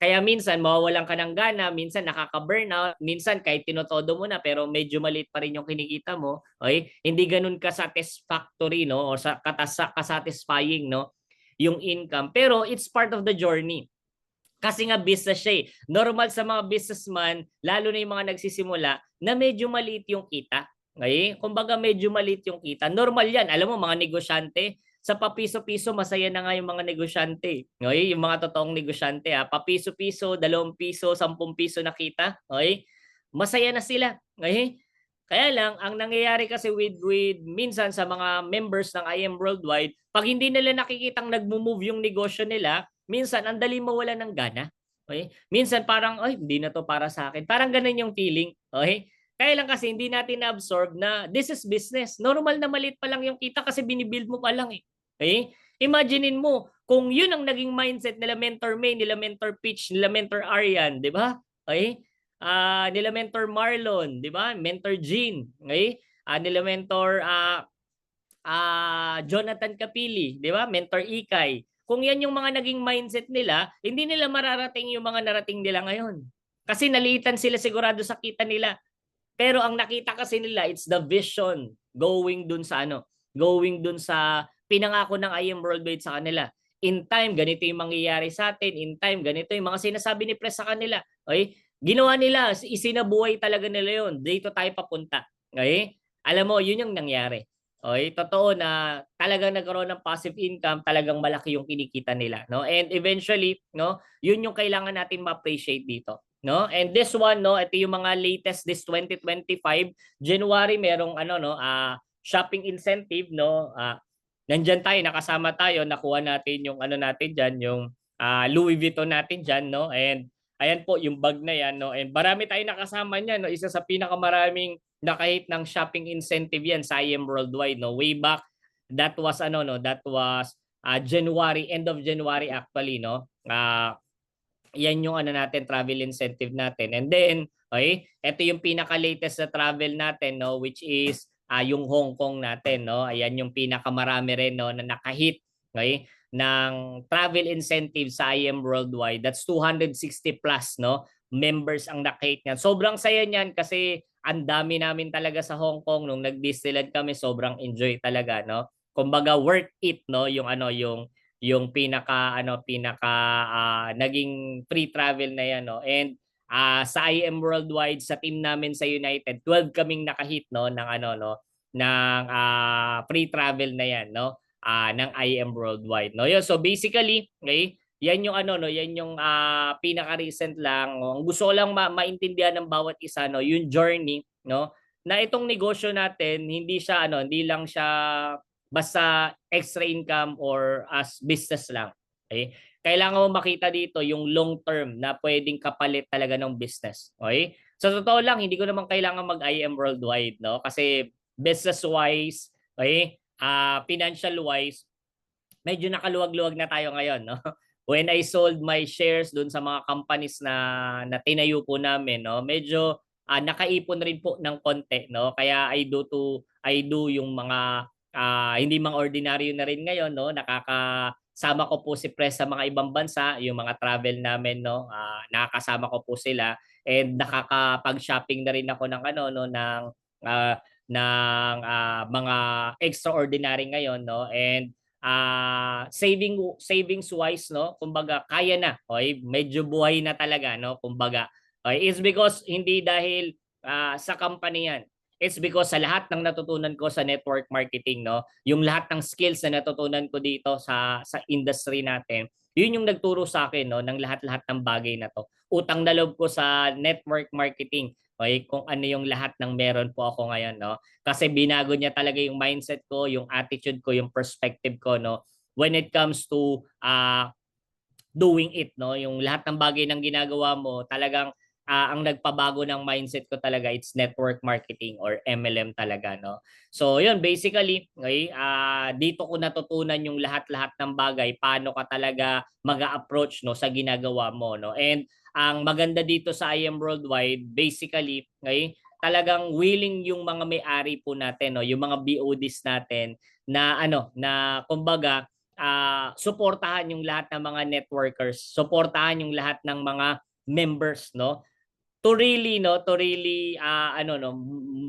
Kaya minsan mawawalan ka ng gana, minsan nakaka-burnout, minsan kahit tinotodo mo na pero medyo maliit pa rin yung kinikita mo, okay? Hindi ganun ka-satisfactory, no? O ka-satisfying, no? Yung income. Pero it's part of the journey. Kasi nga business siya eh. Normal sa mga businessman, lalo na yung mga nagsisimula, na medyo maliit yung kita. Okay? Kumbaga medyo maliit yung kita. Normal yan. Alam mo, mga negosyante, sa papiso-piso, masaya na nga yung mga negosyante. Okay? Yung mga totoong negosyante. Ha? Papiso-piso, 2 piso, 10 piso na kita. Okay? Masaya na sila. Okay? Kaya lang, ang nangyayari kasi with minsan sa mga members ng IM Worldwide, pag hindi nila nakikitang nagmo-move yung negosyo nila, minsan ang dali mawala ng gana. Okay? Minsan parang, ay, hindi na to para sa akin. Parang ganun yung feeling. Okay? Kaya lang kasi hindi natin na-absorb na this is business. Normal na maliit pa lang yung kita kasi binibuild mo pa lang eh. Okay? Imaginein mo, kung yun ang naging mindset nila Mentor May, nila Mentor Pitch, nila Mentor Arian, di ba? Okay? Nila Mentor Marlon, di ba? Mentor Jean, okay? Nila Mentor Jonathan Capili, di ba? Mentor Ikay. Kung yan yung mga naging mindset nila, hindi nila mararating yung mga narating nila ngayon. Kasi naliitan sila sigurado sa kita nila. Pero ang nakita kasi nila, it's the vision going dun sa going dun sa pinangako ng IM Worldwide sa kanila. In time, ganito yung mangyayari sa atin. In time, ganito yung mga sinasabi ni Pres sa kanila. Okay? Ginawa nila, isinabuhay talaga nila yun. Dito tayo papunta. Okay? Alam mo, yun yung nangyari. Okay? Totoo na talagang nagkaroon ng passive income, talagang malaki yung kinikita nila. No? And eventually, no, yun yung kailangan natin ma-appreciate dito. No? And this one, no, ito yung mga latest this 2025 January, merong shopping incentive, no. Nandiyan tayo, nakasama tayo, nakuha natin yung natin diyan, yung Louis Vuitton natin diyan, no. And ayan po yung bag na yan, no. And marami tayong nakasama niyan, no. Isa sa pinakamaraming nakahit ng shopping incentive yan sa IM Worldwide, no. Way back, that was January, end of January actually, no. Yan yung natin, travel incentive natin. And then, okay, ito yung pinaka-latest na travel natin, no, which is yung Hong Kong natin, no. Ayan yung pinakamarami rin, no, na nakahit, okay, ng travel incentive sa IM Worldwide. That's 260 plus, no, members ang nakahit niyan. Sobrang saya niyan kasi ang dami namin talaga sa Hong Kong nung nag-Disneyland kami, sobrang enjoy talaga, no. Kumbaga worth it, no, yung naging free travel na yan, no. And sa IM Worldwide, sa team namin sa United, 12 kaming nakahit, no, ng ng free travel na yan, no, ng IM Worldwide, no. Yun, so basically, okay, yan yung yan yung pinaka-recent lang. Ang gusto ko lang maintindihan ng bawat isa, no, yung journey, no, na itong negosyo natin, hindi lang siya basta extra income or as business lang. Okay? Kailangan mo makita dito yung long term na pwedeng kapalit talaga ng business. Okay? Sa totoo lang, hindi ko naman kailangan mag-IM Worldwide, no? Kasi business-wise, okay, financial-wise, medyo nakaluwag-luwag na tayo ngayon, no? When I sold my shares dun sa mga companies na tinayo po namin, no, medyo nakaipon rin po ng konti, no? Kaya I do yung mga hindi mga ordinaryo na rin ngayon, no. Nakakasama ko po si Pres sa mga ibang bansa, yung mga travel namin, no. Nakakasama ko po sila and nakakapag-shopping na rin ako ng no, mga extraordinary ngayon, no. And savings wise, no, kumbaga kaya na, okay, medyo buhay na talaga, no, kumbaga. Okay, it's because hindi dahil sa company yan. It's because sa lahat ng natutunan ko sa network marketing, no, yung lahat ng skills na natutunan ko dito sa industry natin, yun yung nagturo sa akin, no, ng lahat-lahat ng bagay na to. Utang na loob ko sa network marketing, okay, kung ano yung lahat ng meron po ako ngayon, no. Kasi binago niya talaga yung mindset ko, yung attitude ko, yung perspective ko, no, when it comes to doing it, no, yung lahat ng bagay ng ginagawa mo, talagang ang nagpabago ng mindset ko talaga, it's network marketing or MLM talaga, no. So yun, basically, okay, dito ko natutunan yung lahat-lahat ng bagay, paano ka talaga mag-a-approach, no, sa ginagawa mo, no. And ang maganda dito sa IM Worldwide, basically, okay, talagang willing yung mga may-ari po natin, no, yung mga BODs natin na na kumbaga suportahan yung lahat ng mga networkers, suportahan yung lahat ng mga members, no? To really, no, to really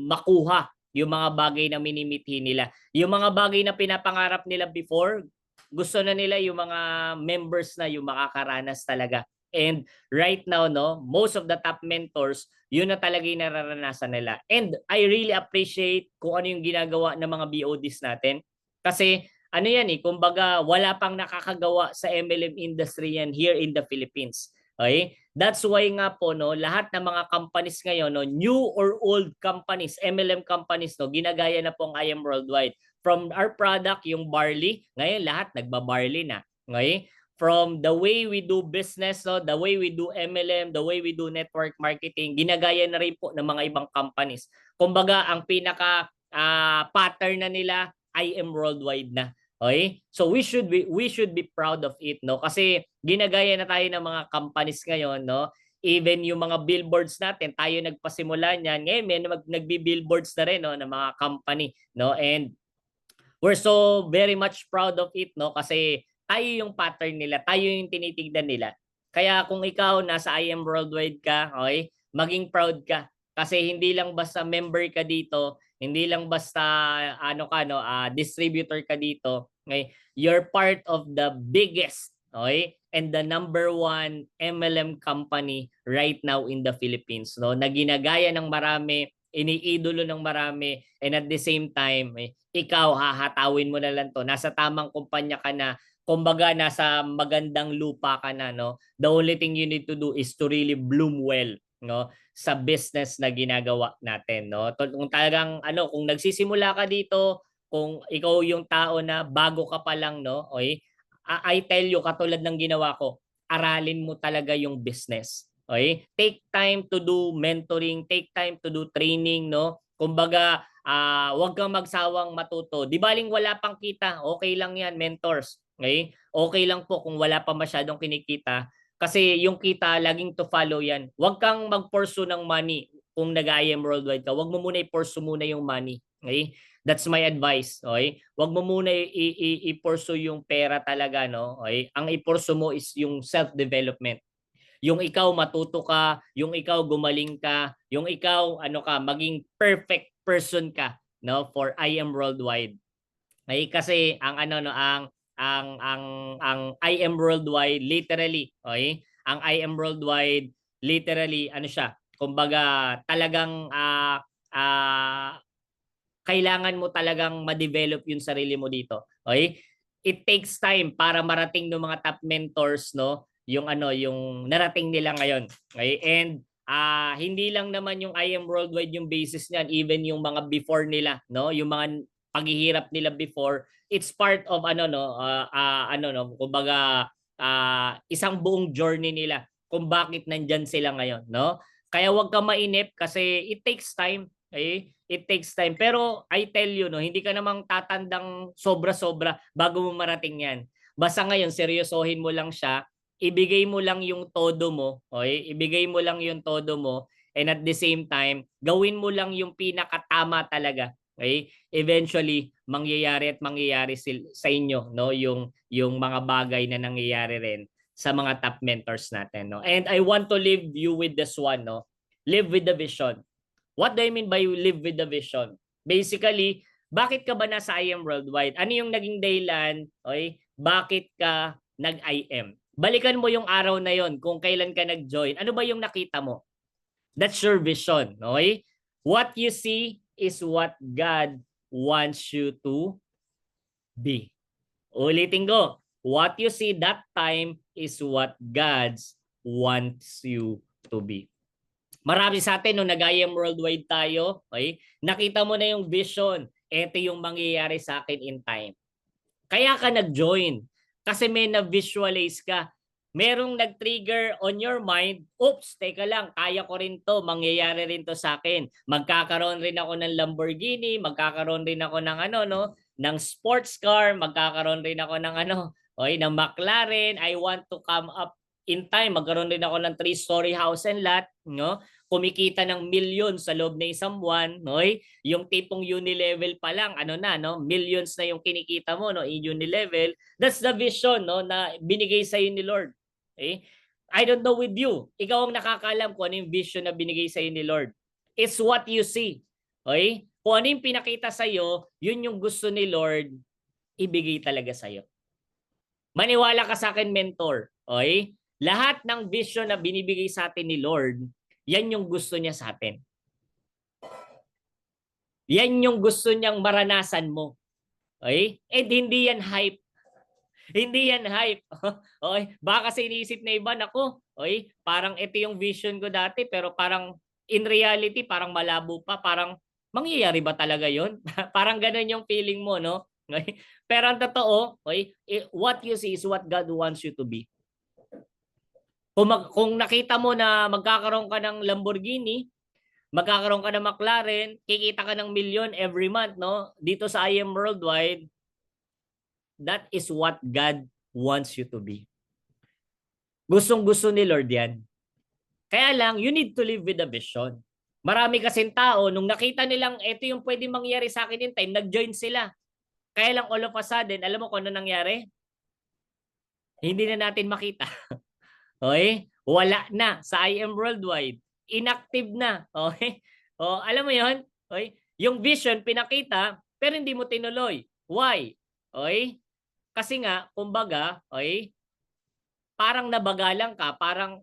makuha yung mga bagay na minimithi nila. Yung mga bagay na pinapangarap nila before, gusto na nila yung mga members na yung makakaranas talaga. And right now, no, most of the top mentors, yun na talaga yung nararanasan nila. And I really appreciate kung ano yung ginagawa ng mga BODs natin. Kasi ano yan kumbaga wala pang nakakagawa sa MLM industry yan here in the Philippines. Okay? That's why nga po no, lahat ng mga companies ngayon no, new or old companies, MLM companies no, ginagaya na po ang I Am Worldwide. From our product, yung barley, ngayon lahat nagba-barley na. Okay? From the way we do business, no, the way we do MLM, the way we do network marketing, ginagaya na rin po ng mga ibang companies. Kumbaga, ang pinaka pattern na nila, I Am Worldwide na. Okay? So we should be proud of it, no? Kasi ginagaya na tayo ng mga companies ngayon, no? Even yung mga billboards natin, tayo nagpasimula niyan. Ngayon may nagbi-billboards na rin no ng mga company, no? And we're so very much proud of it, no? Kasi tayo yung pattern nila, tayo yung tinitignan nila. Kaya kung ikaw nasa I Am Worldwide ka, okay, maging proud ka. Kasi hindi lang basta member ka dito, hindi lang basta distributor ka dito, okay? You're part of the biggest, okay, and the number one MLM company right now in the Philippines, no? Na ginagaya ng marami, iniidolo ng marami, and at the same time, ikaw hahatawin mo na lang to. Nasa tamang kumpanya ka na, kumbaga nasa magandang lupa ka na, no? The only thing you need to do is to really bloom well, no? Sa business na ginagawa natin, no? Kung talagang kung nagsisimula ka dito, kung ikaw yung tao na bago ka pa lang, no? Okay? I tell you katulad ng ginawa ko, aralin mo talaga yung business. Okay? Take time to do mentoring, take time to do training, no? Kumbaga, huwag kang magsawang matuto. Di baling wala pang kita, okay lang yan, mentors. Okay? Okay lang po kung wala pa masyadong kinikita. Kasi yung kita, laging to follow yan. Huwag kang mag-pursue ng money kung nag-IM Worldwide ka. Huwag mo muna i-pursue muna yung money. Okay? That's my advice. Okay? Huwag mo muna i-pursue yung pera talaga. No? Okay? Ang i-pursue mo is yung self-development. Yung ikaw matuto ka, yung ikaw gumaling ka, yung ikaw maging perfect person ka, no, for I Am Worldwide. Ay kasi ang I Am Worldwide literally, okay? Ang I Am Worldwide literally siya, kumbaga talagang kailangan mo talagang ma-develop yung sarili mo dito. Okay? It takes time para marating ng mga top mentors, no, yung yung narating nila ngayon. Okay? And hindi lang naman yung I Am Worldwide yung basis niyan, even yung mga before nila, no, yung mga paghihirap nila before, it's part of kumbaga isang buong journey nila kung bakit nandyan sila ngayon, no? Kaya wag ka mainip kasi it takes time. Okay? It takes time. Pero I tell you, no, hindi ka namang tatandang sobra-sobra bago mo marating yan. Basta ngayon, seryosohin mo lang siya, ibigay mo lang yung todo mo, okay? Ibigay mo lang yung todo mo, and at the same time, gawin mo lang yung pinakatama talaga. Okay? Eventually, mangyayari at mangyayari sa inyo, no, yung mga bagay na nangyayari rin sa mga top mentors natin, no. And I want to leave you with this one, no. Live with the vision. What do I mean by live with the vision? Basically, bakit ka ba nasa IM Worldwide? Ano yung naging dahilan? Okay? Bakit ka nag-IM? Balikan mo yung araw na yon kung kailan ka nag-join. Ano ba yung nakita mo? That's your vision. Okay? What you see is what God wants you to be. Ulitin ko. What you see that time is what God wants you to be. Marami sa atin nung nag-IM Worldwide tayo, okay? Nakita mo na yung vision. Ito yung mangyayari sa akin in time. Kaya ka nag-join. Kasi may na-visualize ka. Merong nag-trigger on your mind, oops, teka lang, kaya ko rin to, mangyayari rin to sa akin. Magkakaroon rin ako ng Lamborghini, magkakaroon rin ako ng ng sports car, magkakaroon rin ako ng ng McLaren. I want to come up in time magkaroon din ako ng 3-story house and lot, no? Kumikita ng milyon sa loob ng isang buwan, no? Yung tipong uni-level pa lang, ano na, no? Millions na yung kinikita mo, no? In uni-level. That's the vision, no? Na binigay sa ni Lord. Okay? I don't know with you. Ikaw ang nakakaalam kung ano yung vision na binigay sa ni Lord. It's what you see. Okay? Kung ano yung pinakita sa iyo, yun yung gusto ni Lord ibigay talaga sa iyo. Maniwala ka sa akin, mentor. Okay? Lahat ng vision na binibigay sa atin ni Lord, yan yung gusto niya sa atin. Yan yung gusto niyang maranasan mo. Okay? And hindi yan hype. Hindi yan hype. Okay? Baka kasi iniisip na iba, nako, okay? Parang ito yung vision ko dati, pero parang in reality, parang malabo pa. Parang mangyayari ba talaga yun? Parang ganun yung feeling mo, no? Okay? Pero ang totoo, okay, what you see is what God wants you to be. Kung nakita mo na magkakaroon ka ng Lamborghini, magkakaroon ka ng McLaren, kikita ka ng milyon every month, no? Dito sa I Am Worldwide, that is what God wants you to be. Gustong-gusto ni Lord yan. Kaya lang, you need to live with a vision. Marami kasing tao, nung nakita nilang ito yung pwede mangyari sa akin in time, nag-join sila. Kaya lang all of a sudden, alam mo kung ano nangyari? Hindi na natin makita. Okay? Wala na sa I Am Worldwide. Inactive na. Okay? O, alam mo 'yon? Okay? Yung vision pinakita pero hindi mo tinuloy. Why? Okay? Kasi nga, kumbaga, okay? Parang nabagalan ka, parang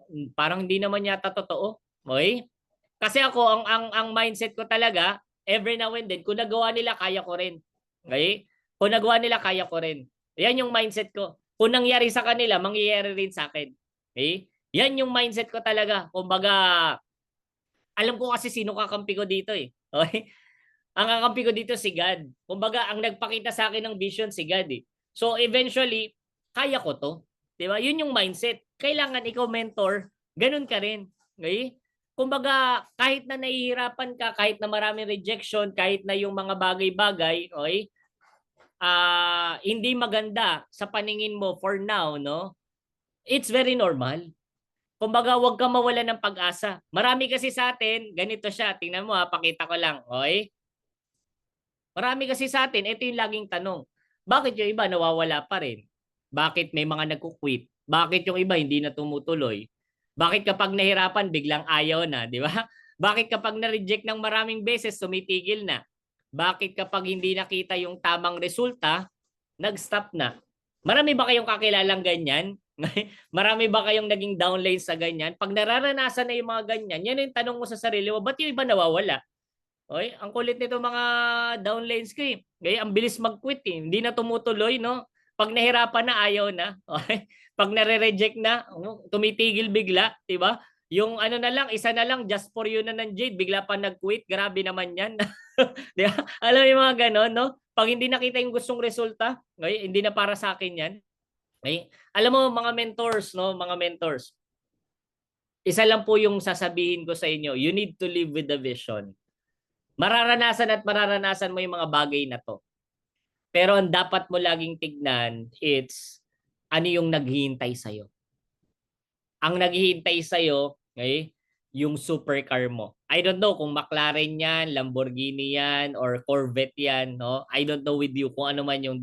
hindi naman yata totoo. Okay? Kasi ako ang mindset ko talaga, every now and then kung nagawa nila kaya ko rin. Okay? Kung nagawa nila kaya ko rin. Yan yung mindset ko. Kung nangyari sa kanila, mangyayari rin sa akin. Okay? Yan yung mindset ko talaga. Kumbaga, alam ko kasi sino kakampi ko dito eh. Okay? Ang kakampi ko dito si God. Kumbaga, ang nagpakita sa akin ng vision si God eh. So eventually, kaya ko to. 'Di ba? Yun yung mindset. Kailangan ikaw mentor, ganun ka rin. Okay? Kumbaga, kahit na nahihirapan ka, kahit na maraming rejection, kahit na yung mga bagay-bagay, okay? Hindi maganda sa paningin mo for now, no? It's very normal. Kumbaga, huwag kang mawalan ng pag-asa. Marami kasi sa atin, ganito siya. Tingnan mo ha, pakita ko lang. Okay? Marami kasi sa atin, ito yung laging tanong. Bakit yung iba nawawala pa rin? Bakit may mga nagkukwit? Bakit yung iba hindi na tumutuloy? Bakit kapag nahirapan, biglang ayaw na, di ba? Bakit kapag na-reject ng maraming beses, tumitigil na? Bakit kapag hindi nakita yung tamang resulta, nag-stop na? Marami ba kayong kakilalang ganyan? Marami ba kayong naging downline sa ganyan? Pag nararanasan na yung mga ganyan, yan yung tanong mo sa sarili mo, ba't yung iba nawawala? Okay? Ang kulit nito mga downlines ko eh. Okay? Ang bilis mag-quit eh. Hindi na tumutuloy, no? Pag nahirapan na, ayaw na. Okay? Pag nare-reject na, tumitigil bigla, 'di ba? Yung ano na lang, isa na lang, just for you na ng Jade, bigla pa nag-quit. Grabe naman yan. Di ba? Alam mo yung mga ganon, no? Pag hindi nakita yung gustong resulta, okay? Hindi na para sa akin yan. Okay? Alam mo mga mentors, no? Mga mentors. Isa lang po yung sasabihin ko sa inyo, you need to live with the vision. Mararanasan at mararanasan mo yung mga bagay na to. Pero ang dapat mo laging tignan, it's ano yung naghihintay sa'yo. Ang naghihintay sa'yo, okay, yung supercar mo. I don't know kung McLaren yan, Lamborghini yan, or Corvette yan, no? I don't know with you kung ano man yung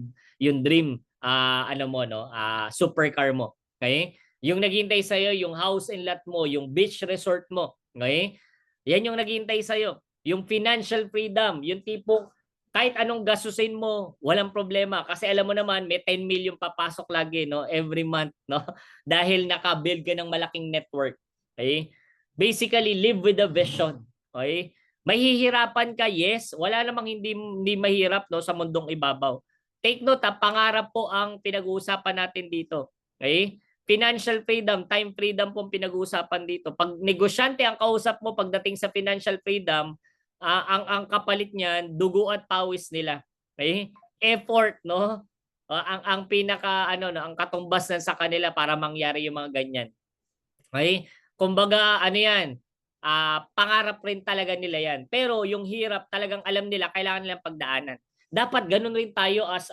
dream, ano mo, no? Supercar mo. Okay? Yung naghihintay sa'yo, yung house and lot mo, yung beach resort mo. Okay? Yan yung naghihintay sa'yo. Yung financial freedom, yung tipo kahit anong gastusin mo, walang problema kasi alam mo naman may 10 million papasok lagi, no, every month, no? Dahil naka-build ka ng malaking network. Okay? Basically, live with a vision. Okay? Mahihirapan ka, yes. Wala namang hindi mahirap, no, sa mundong ibabaw. Take note, pangarap po ang pinag-uusapan natin dito. Okay? Financial freedom, time freedom po pinag-uusapan dito. Pag negosyante ang kausap mo pagdating sa financial freedom, ang kapalit niyan dugo at pawis nila. Okay? Effort, no? Ang pinaka ano no, ang katumbas sa kanila para mangyari yung mga ganyan. Okay? Kumbaga ano 'yan? Pangarap rin talaga nila 'yan. Pero yung hirap talagang alam nila kailangan nilang pagdaanan. Dapat ganoon rin tayo as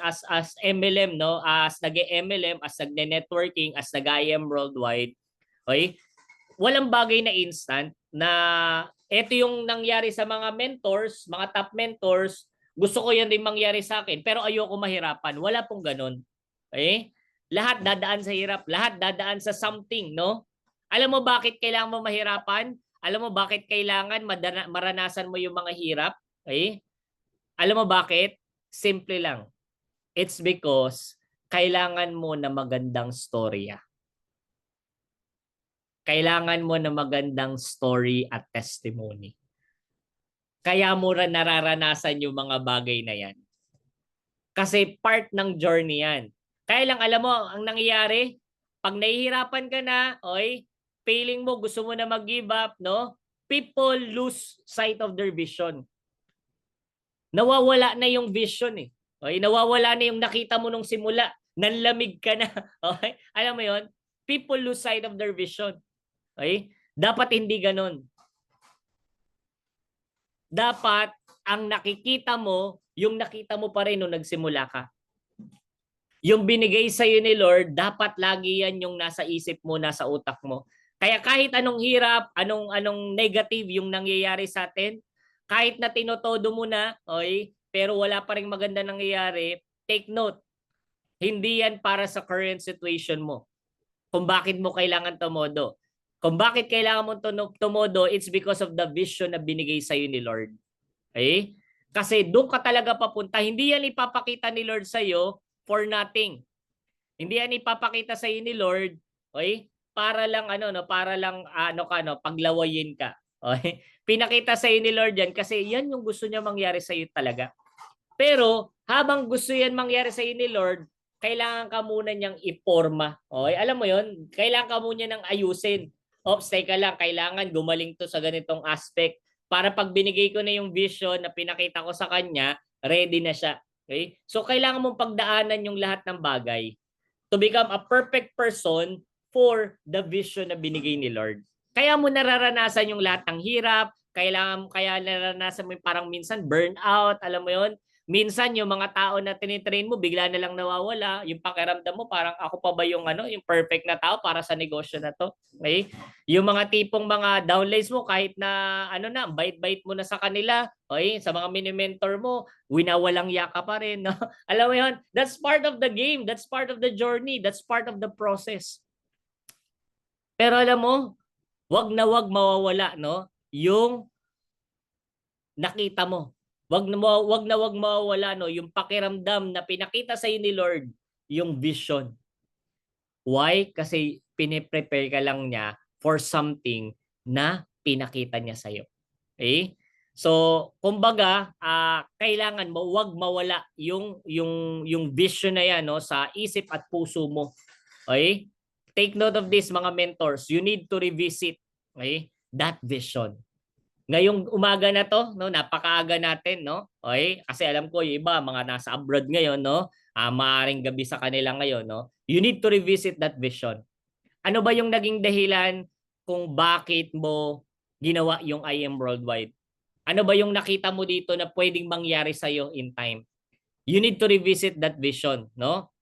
MLM, no? As nag-MLM, as nagne-networking, as nag-IM worldwide. Okay? Walang bagay na instant na ito yung nangyari sa mga mentors, mga top mentors, gusto ko yan din mangyari sa akin, pero ayoko mahirapan. Wala pong ganun. Okay? Lahat dadaan sa hirap, lahat dadaan sa something, no? Alam mo bakit kailangan mo mahirapan? Alam mo bakit kailangan maranasan mo yung mga hirap? Okay? Alam mo bakit? Simple lang. It's because kailangan mo na magandang storya. Kailangan mo na magandang story at testimony. Kaya mo rin nararanasan yung mga bagay na yan. Kasi part ng journey yan. Kaya lang alam mo, ang nangyayari, pag nahihirapan ka na, feeling mo, gusto mo na mag-give up, no? People lose sight of their vision. Nawawala na yung vision eh. Okay? Nawawala na yung nakita mo nung simula. Nanlamig ka na. Okay? Alam mo yon? People lose sight of their vision. Okay? Dapat hindi ganon. Dapat ang nakikita mo, yung nakita mo pa rin nung nagsimula ka. Yung binigay sa iyo ni Lord, dapat lagi yan yung nasa isip mo, nasa utak mo. Kaya kahit anong hirap, anong negative yung nangyayari sa atin, kahit na tinotodo mo na, pero wala pa ring maganda nangyayari, take note. Hindi yan para sa current situation mo. Kung bakit mo kailangan tumodo. Kung bakit kailangan mo tumodo, it's because of the vision na binigay sa iyo ni Lord. Okay? Kasi doon ka talaga papunta. Hindi yan ipapakita ni Lord sa iyo for nothing. Hindi yan ipapakita sa iyo ni Lord, para lang paglawayin ka. Okay? Pinakita sa iyo ni Lord yan kasi yan yung gusto niya mangyari sa iyo talaga. Pero habang gusto yan mangyari sa iyo ni Lord, kailangan ka muna niyang iporma. Okay? Alam mo yon? Kailangan ka muna niyang ayusin. Oops, teka lang, kailangan gumaling to sa ganitong aspect para pag binigay ko na yung vision na pinakita ko sa kanya, ready na siya. Okay? So kailangan mong pagdaanan yung lahat ng bagay to become a perfect person for the vision na binigay ni Lord. Kaya mo nararanasan yung lahat ng hirap, kaya nararanasan mo yung parang minsan burnout, alam mo yon? Minsan yung mga tao na tinitrain mo bigla na lang nawawala, yung pakiramdam mo parang ako pa ba yung yung perfect na tao para sa negosyo na to. Okay? Yung mga tipong mga downlines mo kahit na bait-bait mo na sa kanila, sa mga mini-mentor mo, winawalang yaka pa rin, no? Alam mo 'yon? That's part of the game, that's part of the journey, that's part of the process. Pero alam mo, wag na wag mawawala, no? Yung nakita mo. Wag na wag mawawala, no, yung pakiramdam na pinakita sa ni Lord, yung vision. Why? Kasi piniprepare ka lang niya for something na pinakita niya sa iyo. Okay? So, kumbaga, kailangan mo wag mawala yung vision na yan, no, sa isip at puso mo. Okay? Take note of this, mga mentors. You need to revisit, that vision. Ngayong umaga na to, no, napakaaga natin, no? Okay? Kasi alam ko yung iba mga nasa abroad ngayon, no? Maaring gabi sa kanila ngayon, no? You need to revisit that vision. Ano ba yung naging dahilan kung bakit mo ginawa yung I Am Worldwide? Ano ba yung nakita mo dito na pwedeng mangyari sa iyo in time? You need to revisit that vision, no?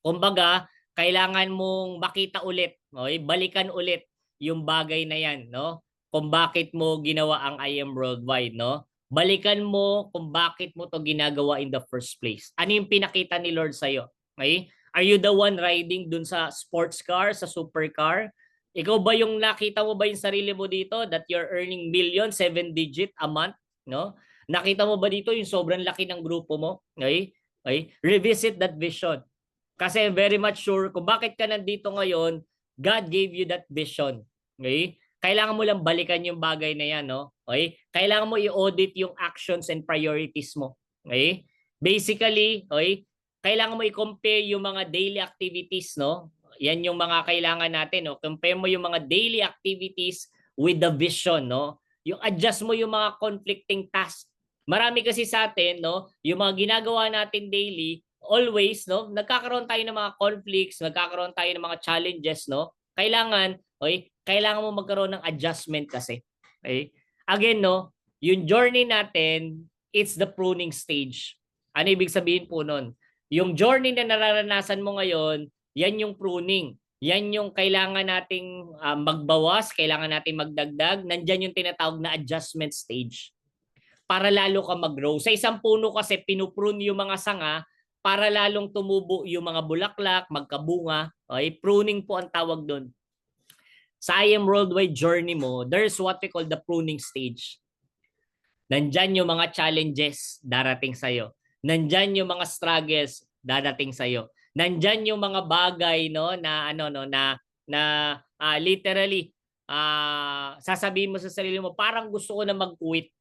Kumbaga, kailangan mong makita ulit, balikan ulit yung bagay na yan, no? Kung bakit mo ginawa ang I Am Worldwide, no? Balikan mo kung bakit mo to ginagawa in the first place. Ano yung pinakita ni Lord sa'yo? Okay? Are you the one riding dun sa sports car, sa supercar? Ikaw ba yung nakita mo ba yung sarili mo dito that you're earning million, 7-digit a month, no? Nakita mo ba dito yung sobrang laki ng grupo mo? Okay? Okay? Revisit that vision. Kasi very much sure kung bakit ka nandito ngayon, God gave you that vision. Okay? Kailangan mo lang balikan yung bagay na yan, no? Okay? Kailangan mo i-audit yung actions and priorities mo. Okay? Basically, kailangan mo i-compare yung mga daily activities, no? Yan yung mga kailangan natin, no? Compare mo yung mga daily activities with the vision, no? Yung adjust mo yung mga conflicting tasks. Marami kasi sa atin, no, yung mga ginagawa natin daily, always, no, nagkakaroon tayo ng mga conflicts, nagkakaroon tayo ng mga challenges, no? Kailangan mo magkaroon ng adjustment kasi. Okay? Again, no, yung journey natin, it's the pruning stage. Ano ibig sabihin po nun? Yung journey na nararanasan mo ngayon, yan yung pruning. Yan yung kailangan nating magbawas, kailangan nating magdagdag. Nandyan yung tinatawag na adjustment stage para lalo ka mag-grow. Sa isang puno kasi pinuprune yung mga sanga para lalong tumubo yung mga bulaklak, magkabunga. Okay? Pruning po ang tawag doon. Sa I Am Worldwide journey mo, there's what we call the pruning stage. Nandyan yung mga challenges darating sa'yo. Nandyan yung mga struggles dadating sa'yo. Nandyan yung mga bagay no na literally sasabihin mo sa sarili mo parang gusto ko na mag-quit.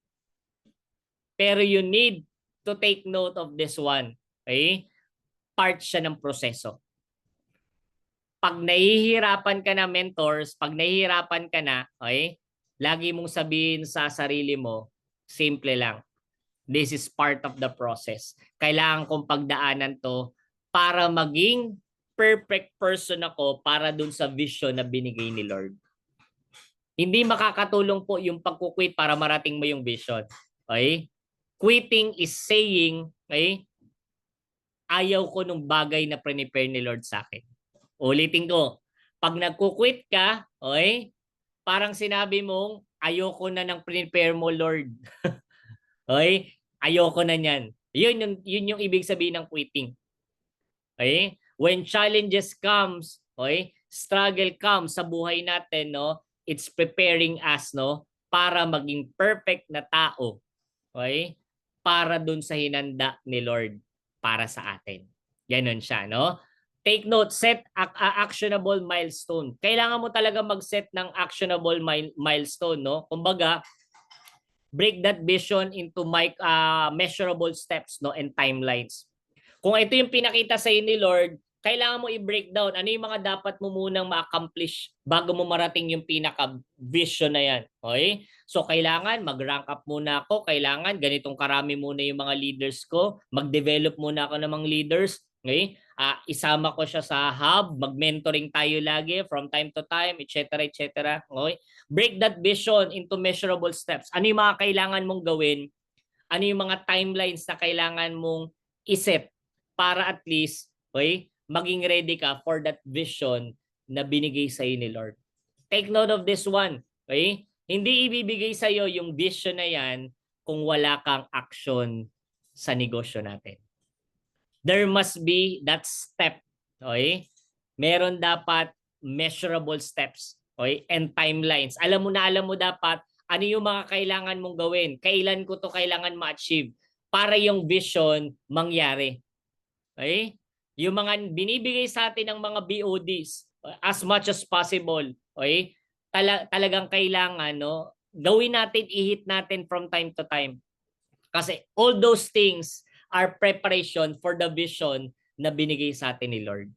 Pero you need to take note of this one. Okay? Part siya ng proseso. Pag nahihirapan ka na mentors, pag nahihirapan ka na, okay? Lagi mong sabihin sa sarili mo, simple lang. This is part of the process. Kailangan kong pagdaanan to para maging perfect person ako para dun sa vision na binigay ni Lord. Hindi makakatulong po yung pagkukwit para marating mo yung vision. Okay? Quitting is saying, okay, ayaw ko nung bagay na prepare ni Lord sa akin. Ulitin ko, pag nagkukwit ka, okay, parang sinabi mong, ayoko na ng prepare mo, Lord. Okay? Ayoko na niyan. Yun yung ibig sabihin ng quitting. Okay? When challenges comes, okay, struggle comes sa buhay natin, no, it's preparing us, no, para maging perfect na tao. Okay? Para dun sa hinanda ni Lord para sa atin. Ganon siya, no? Take note, set actionable milestone. Kailangan mo talaga mag-set ng actionable milestone, no? Kumbaga, break that vision into measurable steps, no, and timelines. Kung ito yung pinakita sa ni Lord, kailangan mo i-break down ano yung mga dapat mo munang ma-accomplish bago mo marating yung pinaka-vision na yan. Okay? So kailangan mag-rank up muna ako, kailangan ganitong karami muna yung mga leaders ko, mag-develop muna ako ng mga leaders. Okay? Isama ko siya sa hub, mag-mentoring tayo lagi from time to time, etc. etc. Okay? Break that vision into measurable steps. Ano yung mga kailangan mong gawin? Ano yung mga timelines na kailangan mong iset para at least, okay, maging ready ka for that vision na binigay sa ni Lord. Take note of this one. Okay? Hindi ibibigay sa iyo yung vision na yan kung wala kang action sa negosyo natin. There must be that step. Okay? Meron dapat measurable steps. Okay? And timelines. Alam mo dapat ano yung mga kailangan mong gawin. Kailan ko to kailangan ma-achieve para yung vision mangyari. Okay? Yung mga binibigay sa atin ng mga BODs as much as possible, okay? Talagang kailangan, no, gawin natin, i-hit natin from time to time. Kasi all those things are preparation for the vision na binigay sa atin ni Lord.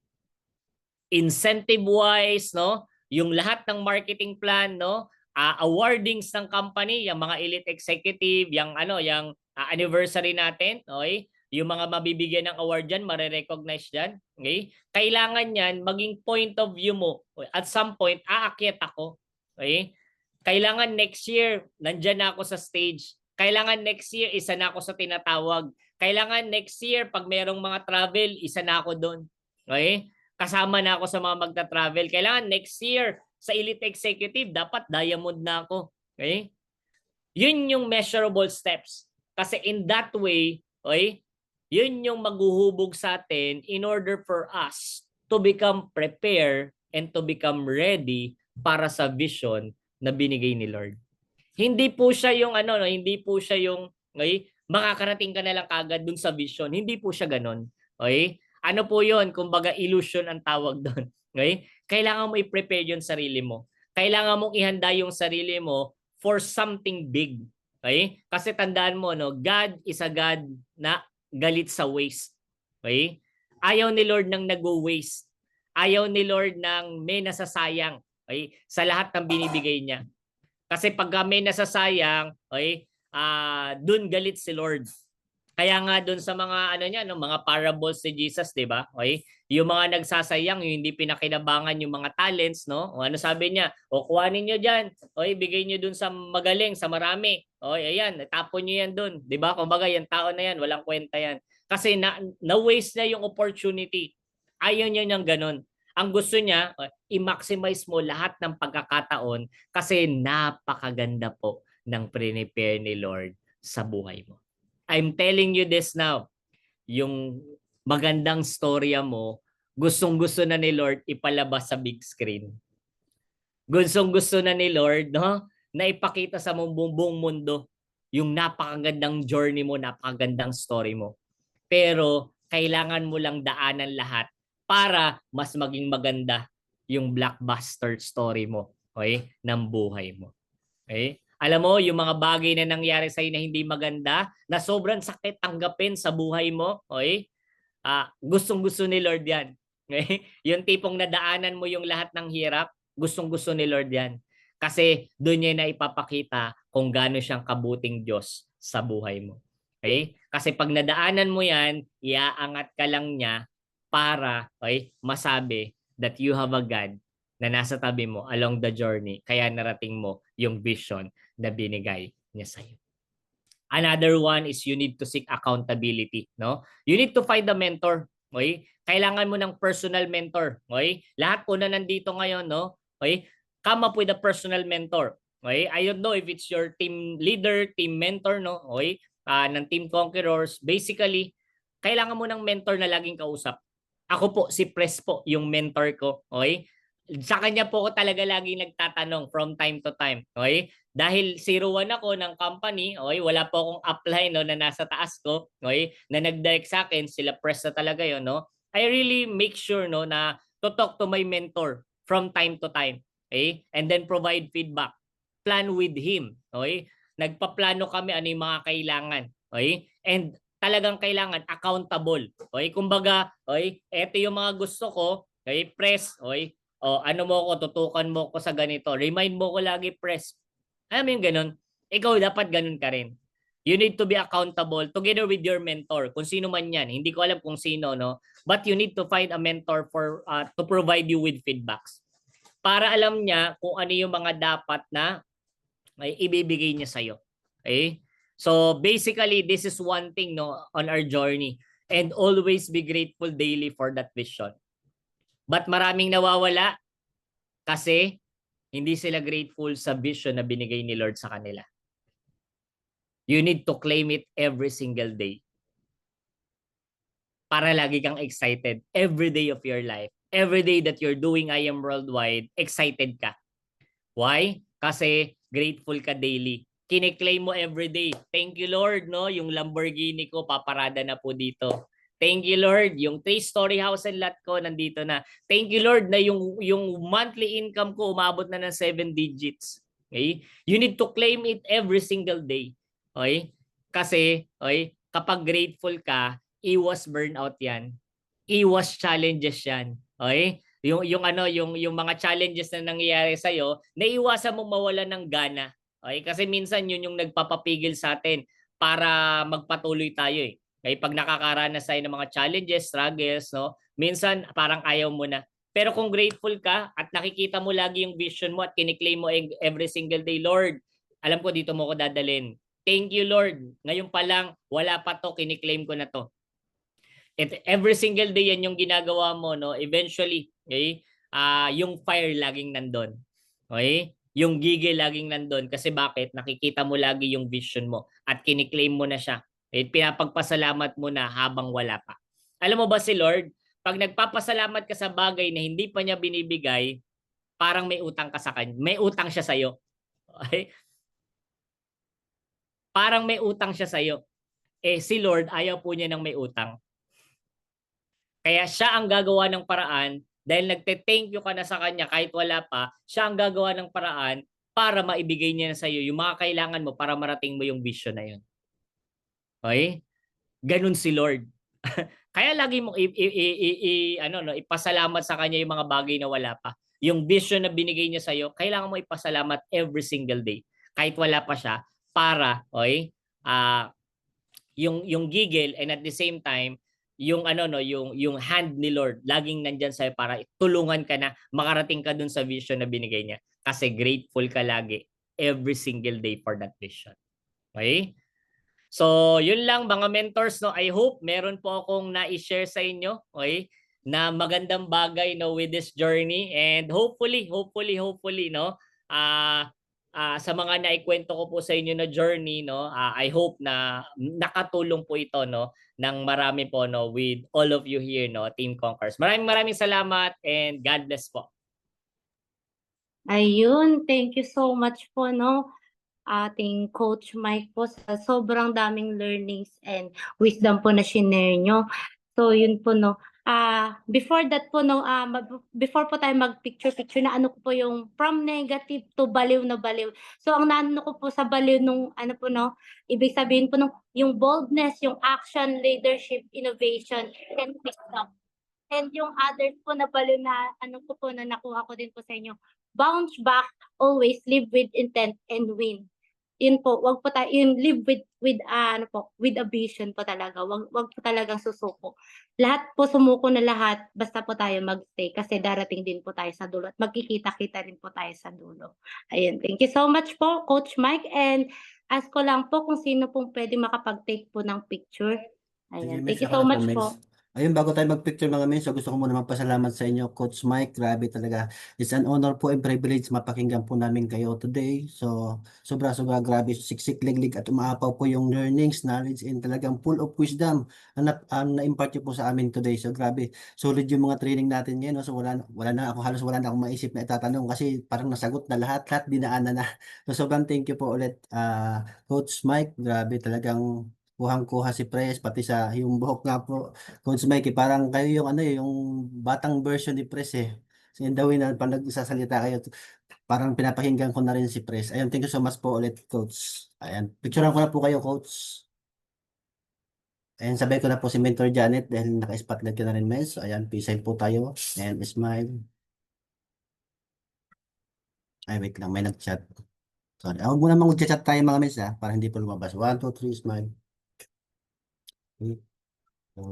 Incentive-wise, no, yung lahat ng marketing plan, no, awardings ng company, yung mga elite executive, yung yung anniversary natin, okay? Yung mga mabibigyan ng award dyan, marirecognize dyan. Okay? Kailangan yan maging point of view mo. At some point, aakyat ako. Okay? Kailangan next year, nandyan na ako sa stage. Kailangan next year, isa na ako sa tinatawag. Kailangan next year, pag merong mga travel, isa na ako doon. Okay? Kasama na ako sa mga magta-travel. Kailangan next year, sa elite executive, dapat diamond na ako. Okay? Yun yung measurable steps. Kasi in that way, okay, yun yung maghuhubog sa atin in order for us to become prepared and to become ready para sa vision na binigay ni Lord. Hindi po siya yung hindi po siya yung okay, makakarating ka na lang kagad dun sa vision. Hindi po siya ganon. Okay? Ano po yun? Kumbaga illusion ang tawag doon. Okay? Kailangan mo i-prepare yung sarili mo. Kailangan mong ihanda yung sarili mo for something big. Okay? Kasi tandaan mo, no, God is a God na galit sa waste. Okay? Ayaw ni Lord ng nag-waste. Ayaw ni Lord ng may nasasayang, okay, sa lahat ng binibigay niya. Kasi pag may nasasayang, okay, dun galit si Lord. Kaya nga dun sa mga mga parables ni Jesus, 'di ba? Okay? Yung mga nagsasayang, yung hindi pinakinabangan yung mga talents, no? O ano sabi niya? O kuhanin niyo diyan. Okay, bigay niyo dun sa magaling, sa marami. Okay, ayan, tapon niyo yan dun, 'di ba? Kumbaga, yung tao na yan, walang kwenta yan. Kasi na-waste na yung opportunity. Ayaw niya ng ganun. Ang gusto niya, i-maximize mo lahat ng pagkakataon kasi napakaganda po ng prepare ni Lord sa buhay mo. I'm telling you this now, yung magandang storya mo, gustong-gusto na ni Lord ipalabas sa big screen. Gustong-gusto na ni Lord, no, na ipakita sa buong mundo yung napakagandang journey mo, napakagandang story mo. Pero kailangan mo lang daanan lahat para mas maging maganda yung blockbuster story mo, okay, ng buhay mo. Okay? Alam mo, yung mga bagay na nangyari sa'yo na hindi maganda, na sobrang sakit tanggapin sa buhay mo, okay? Gustong-gusto ni Lord yan. Okay? Yung tipong nadaanan mo yung lahat ng hirap, gustong-gusto ni Lord yan. Kasi doon niya na ipapakita kung gaano siyang kabuting Diyos sa buhay mo. Okay? Kasi pag nadaanan mo yan, iaangat ka lang niya para, okay, masabi that you have a God na nasa tabi mo along the journey. Kaya narating mo yung vision na binigay niya sa'yo. Another one is you need to seek accountability, no? You need to find a mentor, okay? Kailangan mo ng personal mentor, okay? Lahat po na nandito ngayon, no? Okay? Come up with a personal mentor. Okay? I don't know if it's your team leader, team mentor, no? Okay? Ng Team Conquerors. Basically, kailangan mo ng mentor na laging kausap. Ako po, si Pres po, yung mentor ko, okay? Sa kanya po ako talaga laging nagtatanong from time to time, okay? Dahil 01 ako ng company, okay, wala po akong upline, no, na nasa taas ko, okay, na nag-direct sa akin, sila Press na talaga yon, no. I really make sure, no, na to talk to my mentor from time to time, okay, and then provide feedback, plan with him, okay. Nagpaplano kami ano yung mga kailangan, okay, and talagang kailangan accountable, okay. Kumbaga, okay, eto yung mga gusto ko, okay, Press, okay, ano mo ko, tutukan mo ko sa ganito, remind mo ko lagi, Press. Alam mo yung ganun? Ikaw dapat ganun ka rin. You need to be accountable together with your mentor. Kung sino man yan. Hindi ko alam kung sino, no? But you need to find a mentor for to provide you with feedbacks. Para alam niya kung ano yung mga dapat na may ibibigay niya sa'yo. Okay? So basically, this is one thing, no, on our journey. And always be grateful daily for that vision. But maraming nawawala kasi hindi sila grateful sa vision na binigay ni Lord sa kanila. You need to claim it every single day. Para lagi kang excited every day of your life. Every day that you're doing I Am Worldwide, excited ka. Why? Kasi grateful ka daily. Kine-claim mo every day. Thank you Lord, no? Yung Lamborghini ko paparada na po dito. Thank you Lord, yung 3-story house and lot ko nandito na. Thank you Lord na yung monthly income ko umabot na ng 7 digits. Okay? You need to claim it every single day. Okay? Kasi, okay, kapag grateful ka, iwas burnout 'yan. Iwas challenges 'yan. Okay? Yung mga challenges na nangyayari sa iyo, naiiwasan mong mawalan ng gana. Okay? Kasi minsan yun yung nagpapapigil sa atin para magpatuloy tayo eh. Okay, pag nakakaranas tayo ng mga challenges, struggles, no, minsan parang ayaw mo na. Pero kung grateful ka at nakikita mo lagi yung vision mo at kiniklaim mo every single day, Lord, alam ko dito mo ko dadalhin. Thank you, Lord. Ngayon pa lang, wala pa to, kiniklaim ko na to. At every single day yan yung ginagawa mo, no? Eventually, okay? Yung fire laging nandun. Okay? Yung gigil laging nandun. Kasi bakit? Nakikita mo lagi yung vision mo at kiniklaim mo na siya. Pinapagpasalamat mo na habang wala pa. Alam mo ba si Lord, pag nagpapasalamat ka sa bagay na hindi pa niya binibigay, parang may utang ka sa kanya. May utang siya sa'yo. Okay? Parang may utang siya sa'yo. Si Lord, ayaw po niya ng may utang. Kaya siya ang gagawa ng paraan dahil nagte-thank you ka na sa kanya kahit wala pa, siya ang gagawa ng paraan para maibigay niya na sa iyo yung mga kailangan mo para marating mo yung vision na yun. Okay? Ganun si Lord. Kaya lagi mo ipasalamat sa kanya yung mga bagay na wala pa. Yung vision na binigay niya sa iyo, kailangan mo ipasalamat every single day kahit wala pa siya para, okay? Yung gigil and at the same time yung yung hand ni Lord laging nandiyan sa para tulungan ka na makarating ka dun sa vision na binigay niya kasi grateful ka lagi every single day for that vision. Okay? So, yun lang mga mentors, no. I hope meron po akong na-share sa inyo, okay? na magandang bagay no with this journey, and hopefully no sa mga naikwento ko po sa inyo na journey no, I hope na nakatulong po ito no ng marami po no with all of you here no, Team Conquers. Maraming salamat and God bless po. Ayun, thank you so much po, no, ating Coach Mike po sa sobrang daming learnings and wisdom po na shinare nyo. So yun po, no. Before that po, no, before po tayo mag-picture-picture na ano ko po yung from negative to baliw na baliw. So ang naano ko po sa baliw nung ano po, no, ibig sabihin po nung yung boldness, yung action, leadership, innovation, and wisdom. And yung others po na baliw na ano ko po na nakuha ko din po sa inyo, bounce back, always live with intent and win. Yun po, wag po tayo, yun live with ano po, with a vision po talaga. Wag po talagang susuko. Lahat po sumuko na lahat, basta po tayo magstay kasi darating din po tayo sa dulo at magkikita-kita rin po tayo sa dulo. Ayun, thank you so much po, Coach Mike, and ask ko lang po kung sino pong pwede makapag-take po ng picture. Ayan, thank you so much po. Ayun, bago tayo mag-picture mga men, so gusto ko muna magpasalamat sa inyo, Coach Mike. Grabe talaga. It's an honor po and privilege mapakinggan po namin kayo today. So, sobra-sobra grabe. Siksik, liglig at umaapaw po yung learnings, knowledge, and talagang full of wisdom ang na-impart nyo po sa amin today. So, grabe. Solid yung mga training natin ngayon. No? So, wala na ako, halos wala na akong maisip na itatanong kasi parang nasagot na lahat dinaanan na. So, sobrang thank you po ulit, Coach Mike. Grabe talagang kuhang-kuha si Pres, pati sa yung buhok nga po. Coach Mikey, parang kayo yung ano yung batang version ni Pres eh. So, in the way na pag nagsasalita kayo, parang pinapakinggan ko na rin si Pres. Ayun, thank you so much po ulit, Coach. Ayan, picturean ko na po kayo, Coach. Ayan, sabay ko na po si Mentor Janet dahil naka-spotlight ka na rin, Mes. Ayan, peace sign po tayo. And smile. Ay, wait lang, may nag-chat. Sorry. Huwag mo namang mag-chat tayo mga Mes ha, para hindi po lumabas. 1, 2, 3, smile. Okay. So,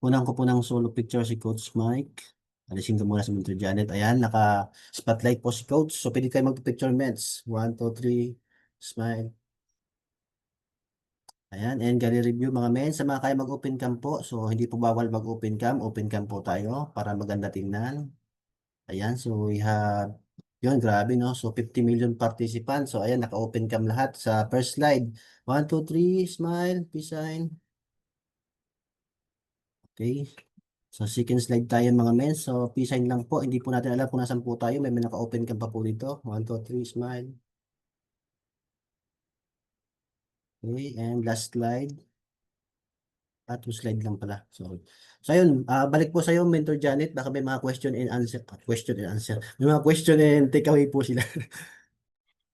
kunan ko po ng solo picture si Coach Mike. Alisin ko muna si Mentor Janet. Ayan, naka-spotlight po si Coach. So, pwede kayo mag-picture, meds. 1, 2, 3, smile. Ayan, and gali review mga men. Sa mga kaya mag-open cam po. So, hindi po bawal mag-open cam. Open cam po tayo para maganda tingnan. Ayan, so we have, yun, grabe no. So, 50 million participants. So, ayan, naka-open cam lahat sa first slide. 1, 2, 3, smile, peace sign. Okay. So, second slide tayo mga men. So, peace sign lang po. Hindi po natin alam kung nasan po tayo. May naka-open cam pa po dito. 1, 2, 3, smile. Okay, and last slide. 2 slide lang pala. Sorry. So, ayun. Balik po sa iyo, Mentor Janet. Baka may mga question and answer. Question and answer. May mga question and takeaway po sila.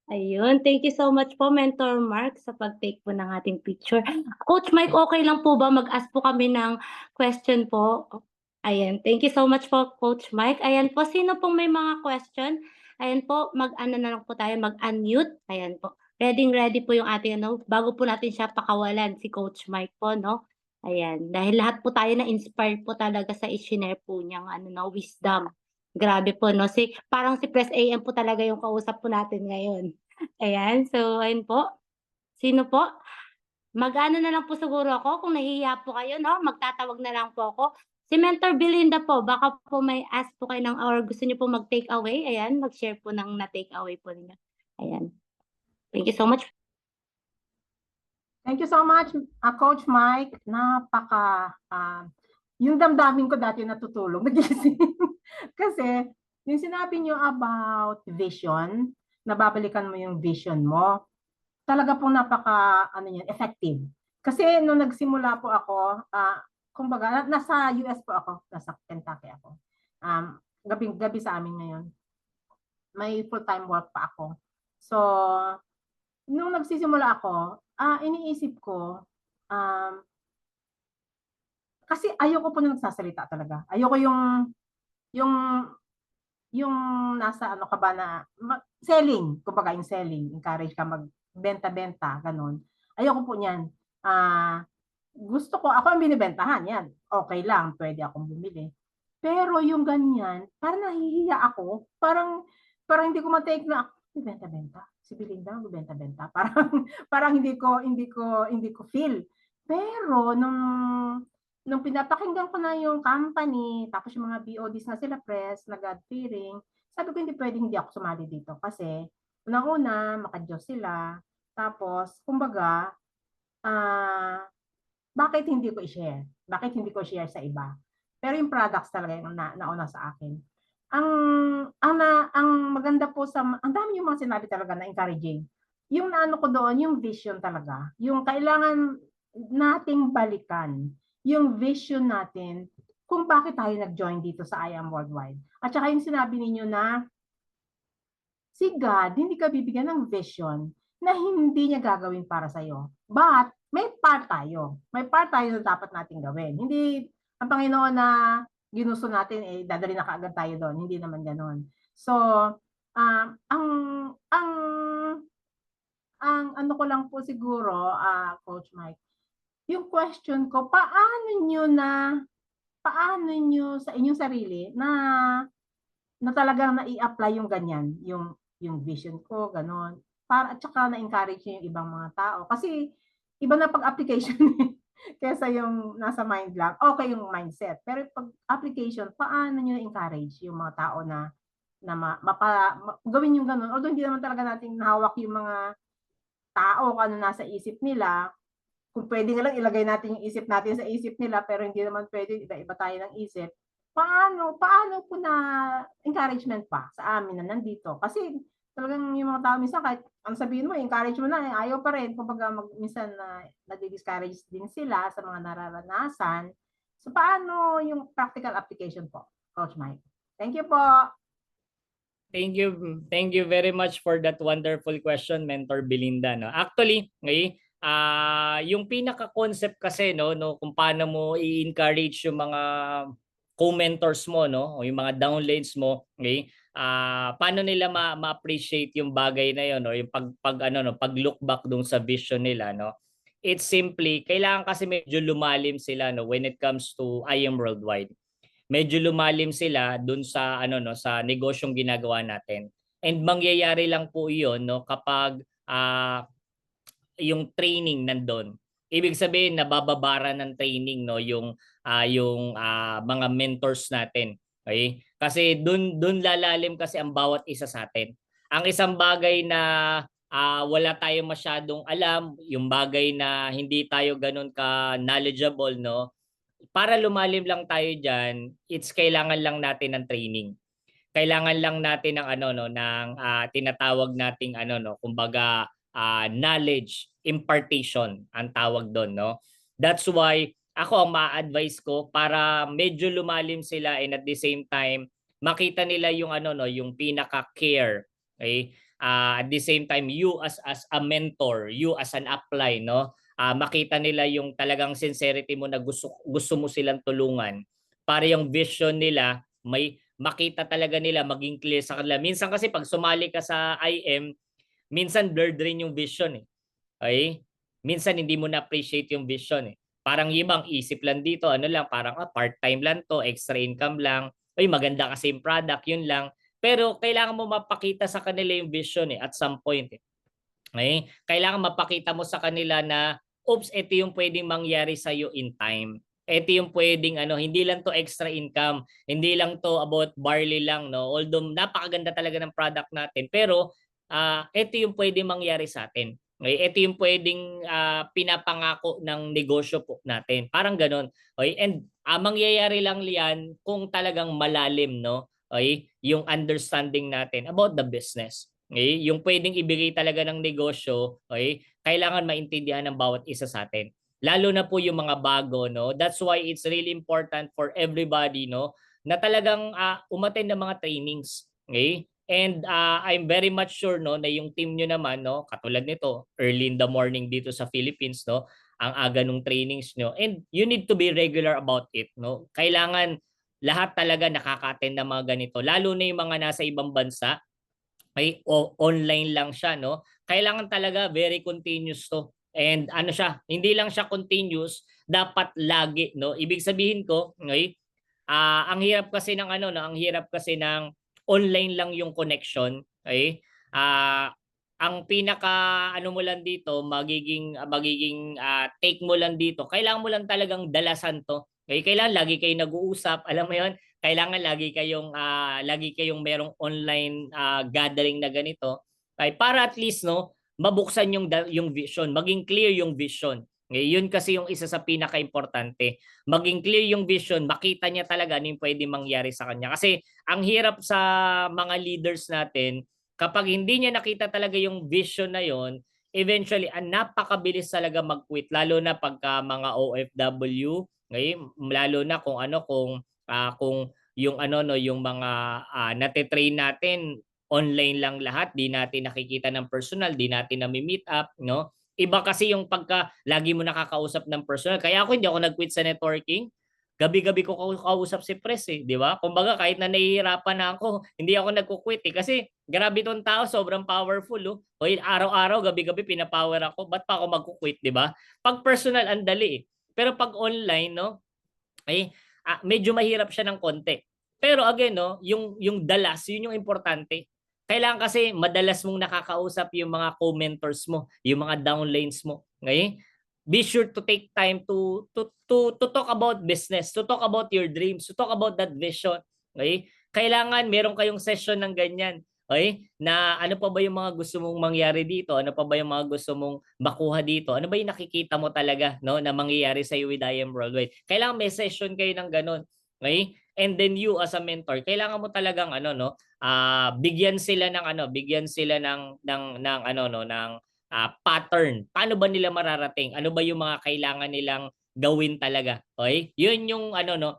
Ayun, thank you so much po, Mentor Mark, sa pag-take po ng ating picture. Coach Mike, okay lang po ba mag-ask po kami ng question po? Ayan, thank you so much po, Coach Mike. Ayan po, sino pong may mga question? Ayan po, mag-ano na lang po tayo, mag-unmute. Ayan po, ready po yung ating ano, bago po natin siya pakawalan, si Coach Mike po, no? Ayan, dahil lahat po tayo na-inspired po talaga sa i-share po niyang ano, no, wisdom. Grabe po, no? Parang si Press AM po talaga yung kausap po natin ngayon. Ayan, so ayun po. Sino po? Mag-ano na lang po siguro ako kung nahihiya po kayo, no? Magtatawag na lang po ako. Si Mentor Belinda po, baka po may ask po kayo ng or gusto niyo po mag-take away. Ayan, mag-share po ng na-take away po niyo. Ayan. Thank you so much. Thank you so much, Coach Mike. Yung damdamin ko dati natutulog, nagising. Kasi yung sinabi niyo about vision, nababalikan mo yung vision mo, talaga pong effective. Kasi nung nagsimula po ako, kumbaga, nasa US po ako, nasa Kentucky ako. Gabi sa amin ngayon. May full-time work pa ako. So, nung nagsisimula ako, iniisip ko, kasi ayoko po na nagsasalita talaga. Ayoko yung nasa ano ka ba na selling, kumbaga yung selling, encourage ka magbenta-benta, ganun. Ayoko po niyan. Gusto ko, ako ang binibentahan, yan. Okay lang, pwede akong bumili. Pero yung ganyan, parang nahihiya ako. Parang hindi ko ma-take na, benta-benta. Si Belinda, benta-benta. Parang hindi ko feel. Pero nung nung pinapakinggan ko na yung company, tapos yung mga BODs na sila press, na God-fearing, sabi ko hindi pwedeng hindi ako sumali dito kasi unang-una, maka-Diyos sila. Tapos, kumbaga, bakit hindi ko i-share? Bakit hindi ko share sa iba? Pero yung products talaga yung nauna sa akin. Ang maganda po ang dami yung mga sinabi talaga na encouraging. Yung naano ko doon, yung vision talaga. Yung kailangan nating balikan yung vision natin kung bakit tayo nag-join dito sa I Am Worldwide. At saka yung sinabi ninyo na si God, hindi ka bibigyan ng vision na hindi niya gagawin para sa'yo. But, may part tayo. May part tayo na dapat natin gawin. Hindi ang Panginoon na ginusto natin, dadali na kaagad tayo doon. Hindi naman ganoon. So, ang ano ko lang po siguro, Coach Mike, yung question ko, paano nyo sa inyong sarili na talagang nai-apply yung ganyan, yung vision ko, ganon. Para at saka na-encourage niyo yung ibang mga tao. Kasi iba na pag-application kaysa yung nasa mind lang. Okay yung mindset. Pero pag application, paano niyo na-encourage yung mga tao na gawin yung ganon? Although hindi naman talaga natin nahawak yung mga tao kung ano nasa isip nila. Kung pwede nga lang ilagay natin yung isip natin sa isip nila, pero hindi naman pwede, iba-iba tayo ng isip. Paano po na encouragement pa sa amin na nandito? Kasi talagang yung mga tao minsan kahit ang sabihin mo, encourage mo na, ayaw pa rin. Kumbaga minsan nadi-discourage din sila sa mga nararanasan. So paano yung practical application po, Coach Mike? Thank you po. Thank you very much for that wonderful question, Mentor Belinda, no. Actually, yung pinaka-concept kasi no kung paano mo i-encourage yung mga co-mentors mo, no, o yung mga downlines mo, paano nila ma-appreciate yung bagay na yun, no, yung pag look back dun sa vision nila, no. It's simply kailangan kasi medyo lumalim sila, no, when it comes to I Am Worldwide. Medyo lumalim sila dun sa sa negosyong ginagawa natin. And mangyayari lang po 'yon no kapag yung training nandoon. Ibig sabihin nabababara ng training no yung mga mentors natin. Okay? Kasi dun lalalim kasi ang bawat isa sa atin. Ang isang bagay na wala tayong masyadong alam, yung bagay na hindi tayo ganun ka knowledgeable no, para lumalim lang tayo diyan, it's kailangan lang natin ng training. Kailangan lang natin ng tinatawag nating kumbaga knowledge impartation ang tawag doon, no. That's why ako ang ma-advise ko para medyo lumalim sila and at the same time makita nila yung yung pinaka-care, okay? At the same time you as a mentor, you as an upline, no, makita nila yung talagang sincerity mo na gusto mo silang tulungan para yung vision nila may makita talaga nila, maging clear sa kanila. Minsan kasi pag sumali ka sa IM, minsan blurred rin yung vision eh. Okay? Minsan hindi mo na-appreciate yung vision eh. Parang ibang isip lang dito, parang part-time lang to, extra income lang. Ay maganda kasi yung product, yun lang. Pero kailangan mo mapakita sa kanila yung vision eh at some point eh. Okay? Kailangan mapakita mo sa kanila na oops, ito yung pwedeng mangyari sa iyo in time. Ito yung pwedeng hindi lang to extra income, hindi lang to about barley lang no. Although napakaganda talaga ng product natin, pero ito yung pwedeng mangyari sa atin. Okay? Ito yung pwedeng pinapangako ng negosyo po natin. Parang ganoon. Okay? And mangyayari lang 'yan kung talagang malalim no. Okay? Yung understanding natin about the business. Okay? Yung pwedeng ibigay talaga ng negosyo, okay? Kailangan maintindihan ng bawat isa sa atin. Lalo na po yung mga bago, no? That's why it's really important for everybody, no, na talagang umattend ng mga trainings. Okay? And I'm very much sure no na yung team nyo naman no, katulad nito, early in the morning dito sa Philippines no, ang aga nung trainings nyo. And you need to be regular about it, no. Kailangan lahat talaga nakaka-attend ng mga ganito. Lalo na yung mga nasa ibang bansa, may online lang siya no. Kailangan talaga very continuous to. And siya, hindi lang siya continuous, dapat lagi no. Ibig sabihin ko, okay? Ang hirap kasi ng ang hirap kasi ng online lang yung connection, okay? ang pinaka ano mo lang dito, magiging take mo lang dito, kailangan mo lang talagang dalasan 'to. Okay, kailangan lagi kayong nag-uusap, alam mo 'yon? Kailangan lagi kayong merong online gathering na ganito. Okay, para at least no, mabuksan yung vision, maging clear yung vision. Okay, yun kasi yung isa sa pinaka-importante. Maging clear yung vision, makita niya talaga ano yung pwedeng mangyari sa kanya. Kasi ang hirap sa mga leaders natin, kapag hindi niya nakita talaga yung vision na yon, eventually napakabilis talaga mag-quit, lalo na pagka mga OFW, ngayon lalo na kung yung ano no, yung mga nate-train natin online lang lahat, di natin nakikita ng personal, di natin nami-meet up, no? Iba kasi yung pagka lagi mo nakakausap ng personal. Kaya ako hindi ako nag-quit sa networking. Gabi-gabi ko kausap si Pres eh, di ba? Kumbaga kahit na nahihirapan na ako, hindi ako nagko-quit eh. Kasi grabe tong tao, sobrang powerful oh. O araw-araw, gabi-gabi pinapower ako, ba't pa ako magko-quit, di ba? Pag personal, ang dali eh. Pero pag online, no, ay medyo mahirap siya ng konti. Pero again, no, yung dalas, yun yung importante. Kailangan kasi madalas mong nakakausap yung mga co-mentors mo, yung mga downlines mo. Okay? Be sure to take time to talk about business, to talk about your dreams, to talk about that vision. Okay? Kailangan meron kayong session ng ganyan. Okay? Na ano pa ba yung mga gusto mong mangyari dito? Ano pa ba yung mga gusto mong makuha dito? Ano ba yung nakikita mo talaga no na mangyayari sa iyo with I Am Worldwide? Kailangan may session kayo ng ganun. Okay? And then you as a mentor, kailangan mo talagang ano no, bigyan sila ng ano no, ng pattern. Paano ba nila mararating? Ano ba yung mga kailangan nilang gawin talaga? Okay? Yun yung ano no,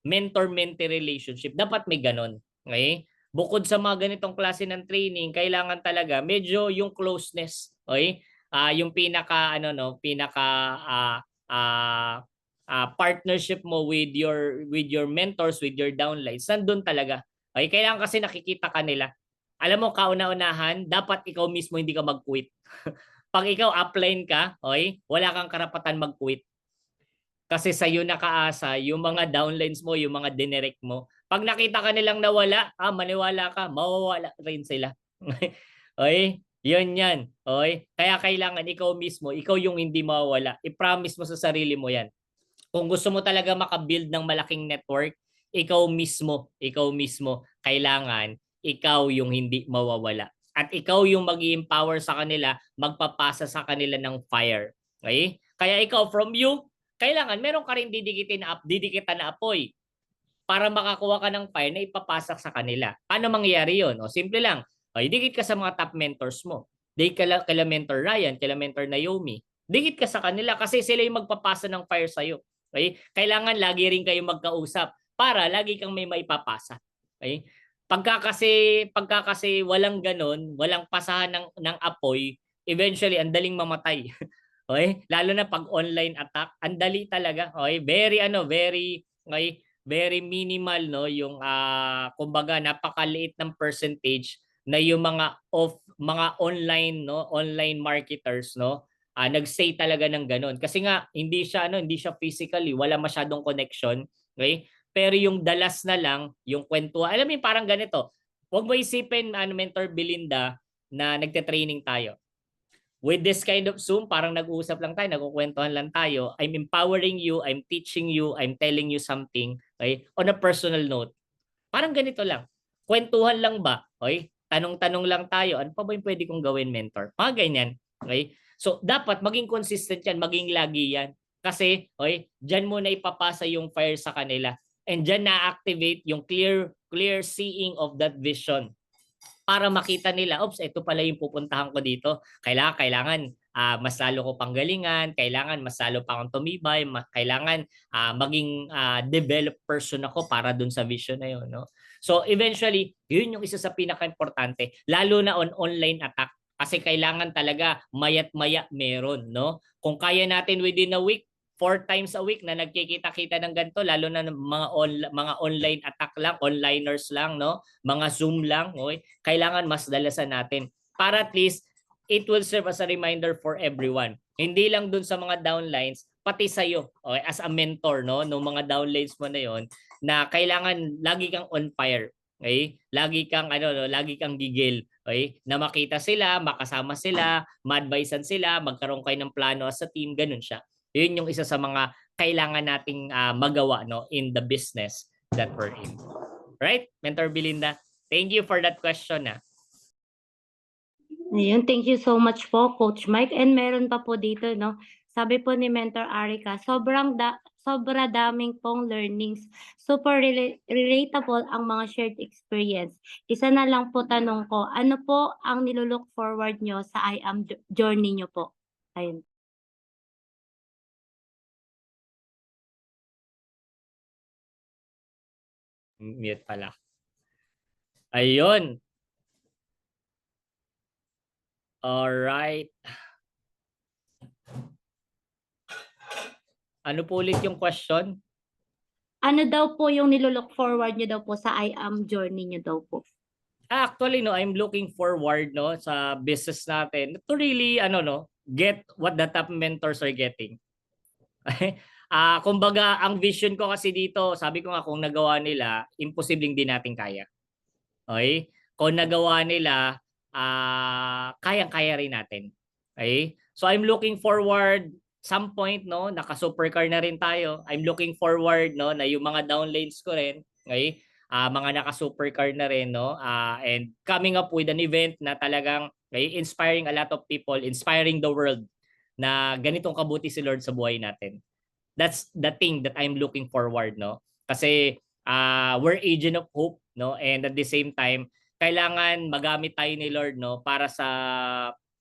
mentor-mentee relationship. Dapat may ganun. Okay? Bukod sa mga ganitong klase ng training, kailangan talaga medyo yung closeness, okay? Yung pinaka ano no, pinaka partnership mo with your mentors, with your downlines, nandun talaga. Okay? Kailangan kasi nakikita ka nila. Alam mo, kauna-unahan, dapat ikaw mismo hindi ka mag-quit. Pag ikaw upline ka, okay, wala kang karapatan mag-quit. Kasi sa iyo nakaasa yung mga downlines mo, yung mga dinirect mo. Pag nakita ka nilang nawala, maniwala ka, mawawala rin sila. Okay? Yun yan. Okay? Kaya kailangan ikaw mismo, ikaw yung hindi mawawala. I-promise mo sa sarili mo yan. Kung gusto mo talaga makabuild ng malaking network, ikaw mismo, kailangan ikaw yung hindi mawawala. At ikaw yung mag-i-empower sa kanila, magpapasa sa kanila ng fire. Okay? Kaya ikaw from you, kailangan meron ka rin didikitan na apoy para makakuha ka ng fire na ipapasok sa kanila. Paano mangyayari yun? O, simple lang. O, dikit ka sa mga top mentors mo. Dikit ka kila Mentor Ryan, kila Mentor Naomi. Dikit ka sa kanila kasi sila yung magpapasa ng fire sa'yo. Okay? Kailangan lagi rin kayo magkausap para lagi kang may maipapasa. Okay? Pagka kasi walang ganon, walang pasahan ng apoy, eventually ang daling mamatay. Okay? Lalo na pag online attack, ang dali talaga. Okay? Very minimal no yung kumbaga napakaliit ng percentage na yung mga online marketers no nag-say talaga ng ganun. Kasi nga hindi siya physically, wala masyadong connection, okay? Pero yung dalas na lang, yung kwentuhan, alam mo parang ganito. Huwag mo isipin Mentor Belinda na nagte-training tayo. With this kind of Zoom, parang nag-uusap lang tayo, nagkukwentuhan lang tayo. I'm empowering you, I'm teaching you, I'm telling you something, okay? On a personal note. Parang ganito lang. Kwentuhan lang ba? Okay? Tanong-tanong lang tayo. Ano pa ba yung pwede kong gawin, mentor? Mga ganyan. Okay? So, dapat maging consistent yan, maging lagi yan. Kasi, okay, dyan mo na ipapasa yung fire sa kanila. And dyan na-activate yung clear seeing of that vision. Para makita nila, oops, ito pala yung pupuntahan ko dito. Kailangan mas lalo ko panggalingan, kailangan mas lalo pa akong tumibay, kailangan maging developed person ako para dun sa vision na yun. No? So eventually, yun yung isa sa pinaka-importante, lalo na on online attack. Kasi kailangan talaga mayat-maya meron. No? Kung kaya natin within a week, 4 times a week na nagkikita-kita ng ganito, lalo na mga online attack lang, onliners lang, no? Mga Zoom lang, okay? Kailangan mas dalasan natin para at least it will serve as a reminder for everyone. Hindi lang dun sa mga downlines, pati sa iyo, okay? As a mentor, no, ng mga downlines mo na yon, na kailangan lagi kang on fire. Okay? Lagi kang ano no, lagi kang gigil, okay? Na makita sila, makasama sila, ma-advisean sila, magkaroon kayo ng plano as a team, ganun siya. 'Yun yung isa sa mga kailangan nating magawa no in the business that we're in. Right? Mentor Belinda, thank you for that question. Ayun, thank you so much po, Coach Mike. And meron pa po dito, no? Sabi po ni Mentor Arica, sobra daming pong learnings. Super relatable ang mga shared experience. Isa na lang po tanong ko, ano po ang nilulook forward nyo sa I Am journey nyo po? Ayun. Mute pala. Ayun. Alright. Ano po ulit yung question? Ano daw po yung nilulook forward nyo daw po sa I Am journey nyo daw po? Actually, no, I'm looking forward no sa business natin to really get what the top mentors are getting. Kumbaga, ang vision ko kasi dito, sabi ko nga kung nagawa nila, imposibleng din natin kaya. Okay? Kung nagawa nila, kayang-kaya rin natin. Okay? So I'm looking forward some point no, naka-supercar na rin tayo. I'm looking forward no na yung mga downlanes ko rin, okay? Mga naka-supercar na rin no, and coming up with an event na talagang inspiring a lot of people, inspiring the world na ganitong kabuti si Lord sa buhay natin. That's the thing that I'm looking forward no. Kasi we're agent of hope no, and at the same time kailangan magamit tayo ni Lord no para sa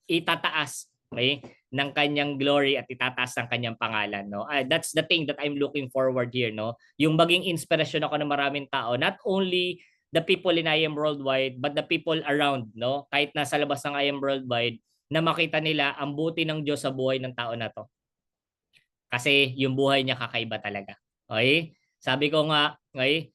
itataas ng kanyang glory at itataas ng kanyang pangalan no. That's the thing that I'm looking forward here no. Yung maging inspirasyon ako ng maraming tao, not only the people in I Am Worldwide but the people around no. Kahit nasa labas ng I Am Worldwide, na makita nila ang buti ng Diyos sa buhay ng tao na to. Kasi yung buhay niya kakaiba talaga. Okay? Sabi ko nga, okay,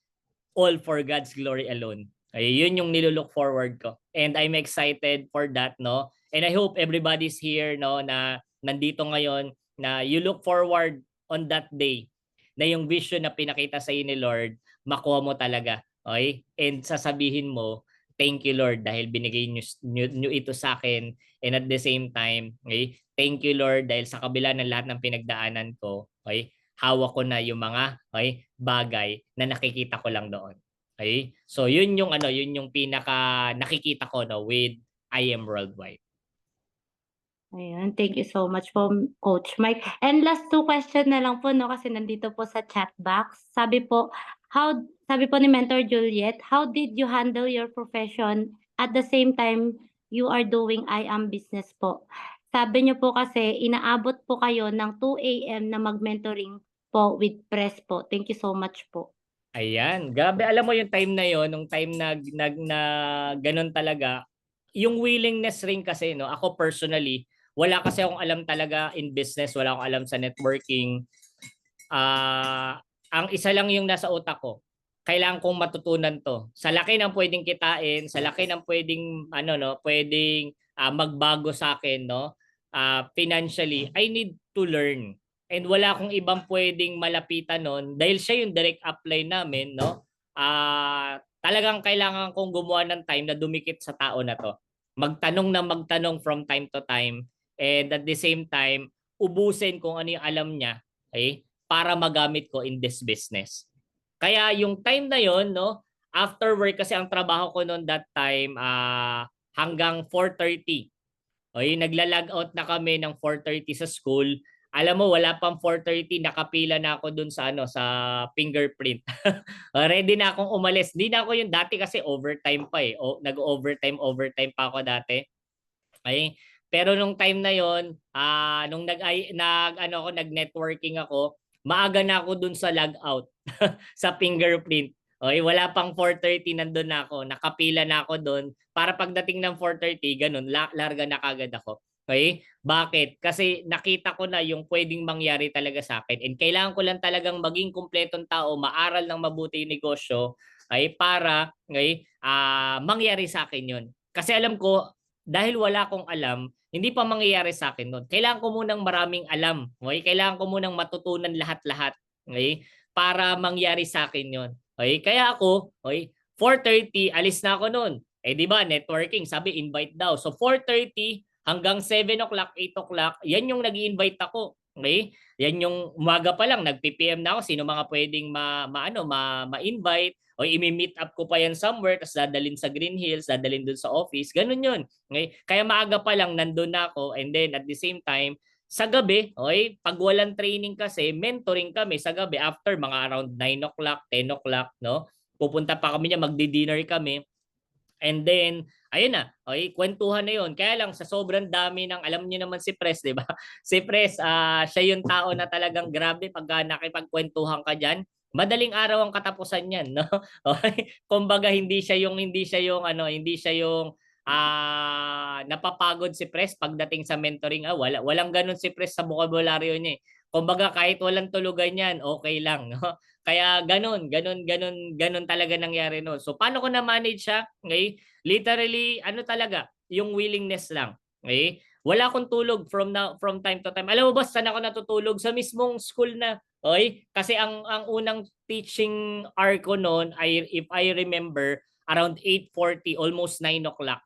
all for God's glory alone. Okay, yun yung nilulook forward ko. And I'm excited for that, no? And I hope everybody's here, no, na nandito ngayon, na you look forward on that day, na yung vision na pinakita sa ni Lord, makuha mo talaga. Okay? And sasabihin mo, thank you Lord dahil binigay niyo ito sa akin. And at the same time, okay, thank you Lord dahil sa kabila ng lahat ng pinagdaanan ko, okay, hawak ko na yung mga bagay na nakikita ko lang doon. Okay? So yun yung pinaka nakikita ko no with I Am Worldwide. Ayun, thank you so much po, Coach Mike. And last 2 question na lang po, no, kasi nandito po sa chat box. Sabi po ni Mentor Juliet, how did you handle your profession at the same time you are doing I Am business po? Sabi niyo po kasi inaabot po kayo ng 2 AM na mag-mentoring po with press po. Thank you so much po. Ayan, grabe, alam mo yung time na yon, nung time na ganun talaga, yung willingness rin kasi no, ako personally, wala kasi akong alam talaga in business, wala akong alam sa networking. Ang isa lang yung nasa utak ko, kailangan kong matutunan to. Sa laki ng pwedeng kitain, sa laki ng pwedeng pwedeng magbago sa akin no, financially, I need to learn. And wala akong ibang pwedeng malapitan noon dahil siya yung direct upline namin no. Talagang kailangan kong gumawa ng time na dumikit sa tao na to. Magtanong from time to time, and at the same time ubusin kung ano yung alam niya, para magamit ko in this business. Kaya yung time na yon no, after work kasi ang trabaho ko noon that time hanggang 4:30. Nagla-log out na kami ng 4:30 sa school. Alam mo, wala pang 4:30, nakapila na ako dun sa sa fingerprint. Ready na akong umalis. Di na ako yung dati kasi overtime pa nag-overtime pa ako dati. Pero nung time na yon, nung nag-networking ako, maaga na ako dun sa log out sa fingerprint. Wala pang 4:30, nandun na ako. Nakapila na ako doon para pagdating ng 4:30, ganun, larga na kagad ako. Bakit? Kasi nakita ko na yung pwedeng mangyari talaga sa akin. And kailangan ko lang talagang maging kumpletong tao, maaral ng mabuti yung negosyo, para mangyari sa akin yun. Kasi alam ko, dahil wala akong alam, hindi pa mangyayari sa akin nun. Kailangan ko munang maraming alam. Kailangan ko munang matutunan lahat-lahat. Para mangyari sa akin yun. Kaya ako, 4:30, alis na ako noon. Eh di ba, networking, sabi invite daw. So 4:30 hanggang 7 o'clock, 8 o'clock, yan yung nag-i-invite ako. Okay? Yan yung umaga pa lang, nag-PPM na ako, sino mga pwedeng ma-invite, o imi-meet up ko pa yan somewhere, tapos dadalhin sa Green Hills, dadalhin dun sa office, ganun yun. Okay? Kaya maaga pa lang nandun na ako, and then at the same time, sa gabi, okay, pag walang training kasi, mentoring kami sa gabi after mga around 9 o'clock, 10 o'clock, no? Pupunta pa kami niya, magdi-dinner kami. And then, ayun na, okay, kwentuhan na yun. Kaya lang, sa sobrang dami ng, alam niyo naman si Pres, di ba? Si Pres, siya yung tao na talagang grabe pag nakipagkwentuhan ka dyan. Madaling araw ang katapusan niyan, no? Okay? Kumbaga hindi siya yung napapagod si Pres pagdating sa mentoring. Walang ganun si Pres sa bokabularyo niya. Kumbaga kahit walang tulugan yan, okay lang, no? Kaya ganun talaga nangyari no. So paano ko na manage siya? Okay? Literally ano talaga, yung willingness lang. Okay? Wala akong tulog from time to time. Alam mo ba saan ako natutulog? Sa mismong school na. Okay? Kasi ang unang teaching hour ko noon, if I remember, around 8:40, almost 9 o'clock.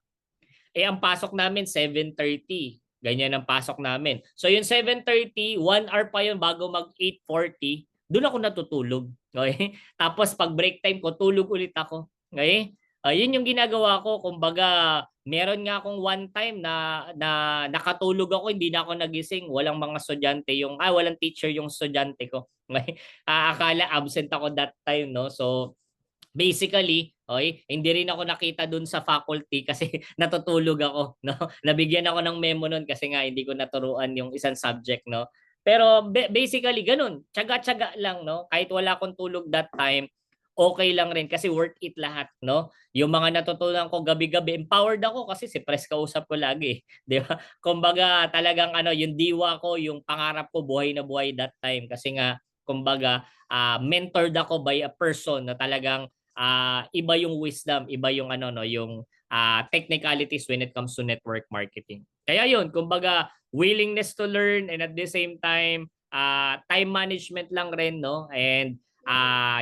Eh ang pasok namin 7:30. Ganyan ang pasok namin. So yung 7:30, 1 hour pa yun bago mag 8:40, doon ako natutulog. Okay? Tapos pag break time ko, tulog ulit ako. Okay? Yun yung ginagawa ko. Kumbaga, meron nga akong one time na nakatulog ako, hindi na ako nagising. Walang mga estudyante walang teacher yung estudyante ko. Okay? Akala absent ako that time, no? So, basically, okay, hindi rin ako nakita dun sa faculty kasi natutulog ako, no? Nabigyan ako ng memo nun kasi nga hindi ko naturuan yung isang subject, no? Pero basically ganun, tiyaga-tiyaga lang, no? Kahit wala akong tulog that time, okay lang rin kasi worth it lahat, no? Yung mga natutunan ko gabi-gabi, empowered ako kasi si Pres kausap ko lagi, 'di ba? Kumbaga talagang yung diwa ko, yung pangarap ko buhay na buhay that time kasi nga kumbaga mentored ako by a person na talagang iba yung wisdom, iba yung yung technicalities when it comes to network marketing. Kaya yun, kumbaga willingness to learn and at the same time time management lang rin, no? And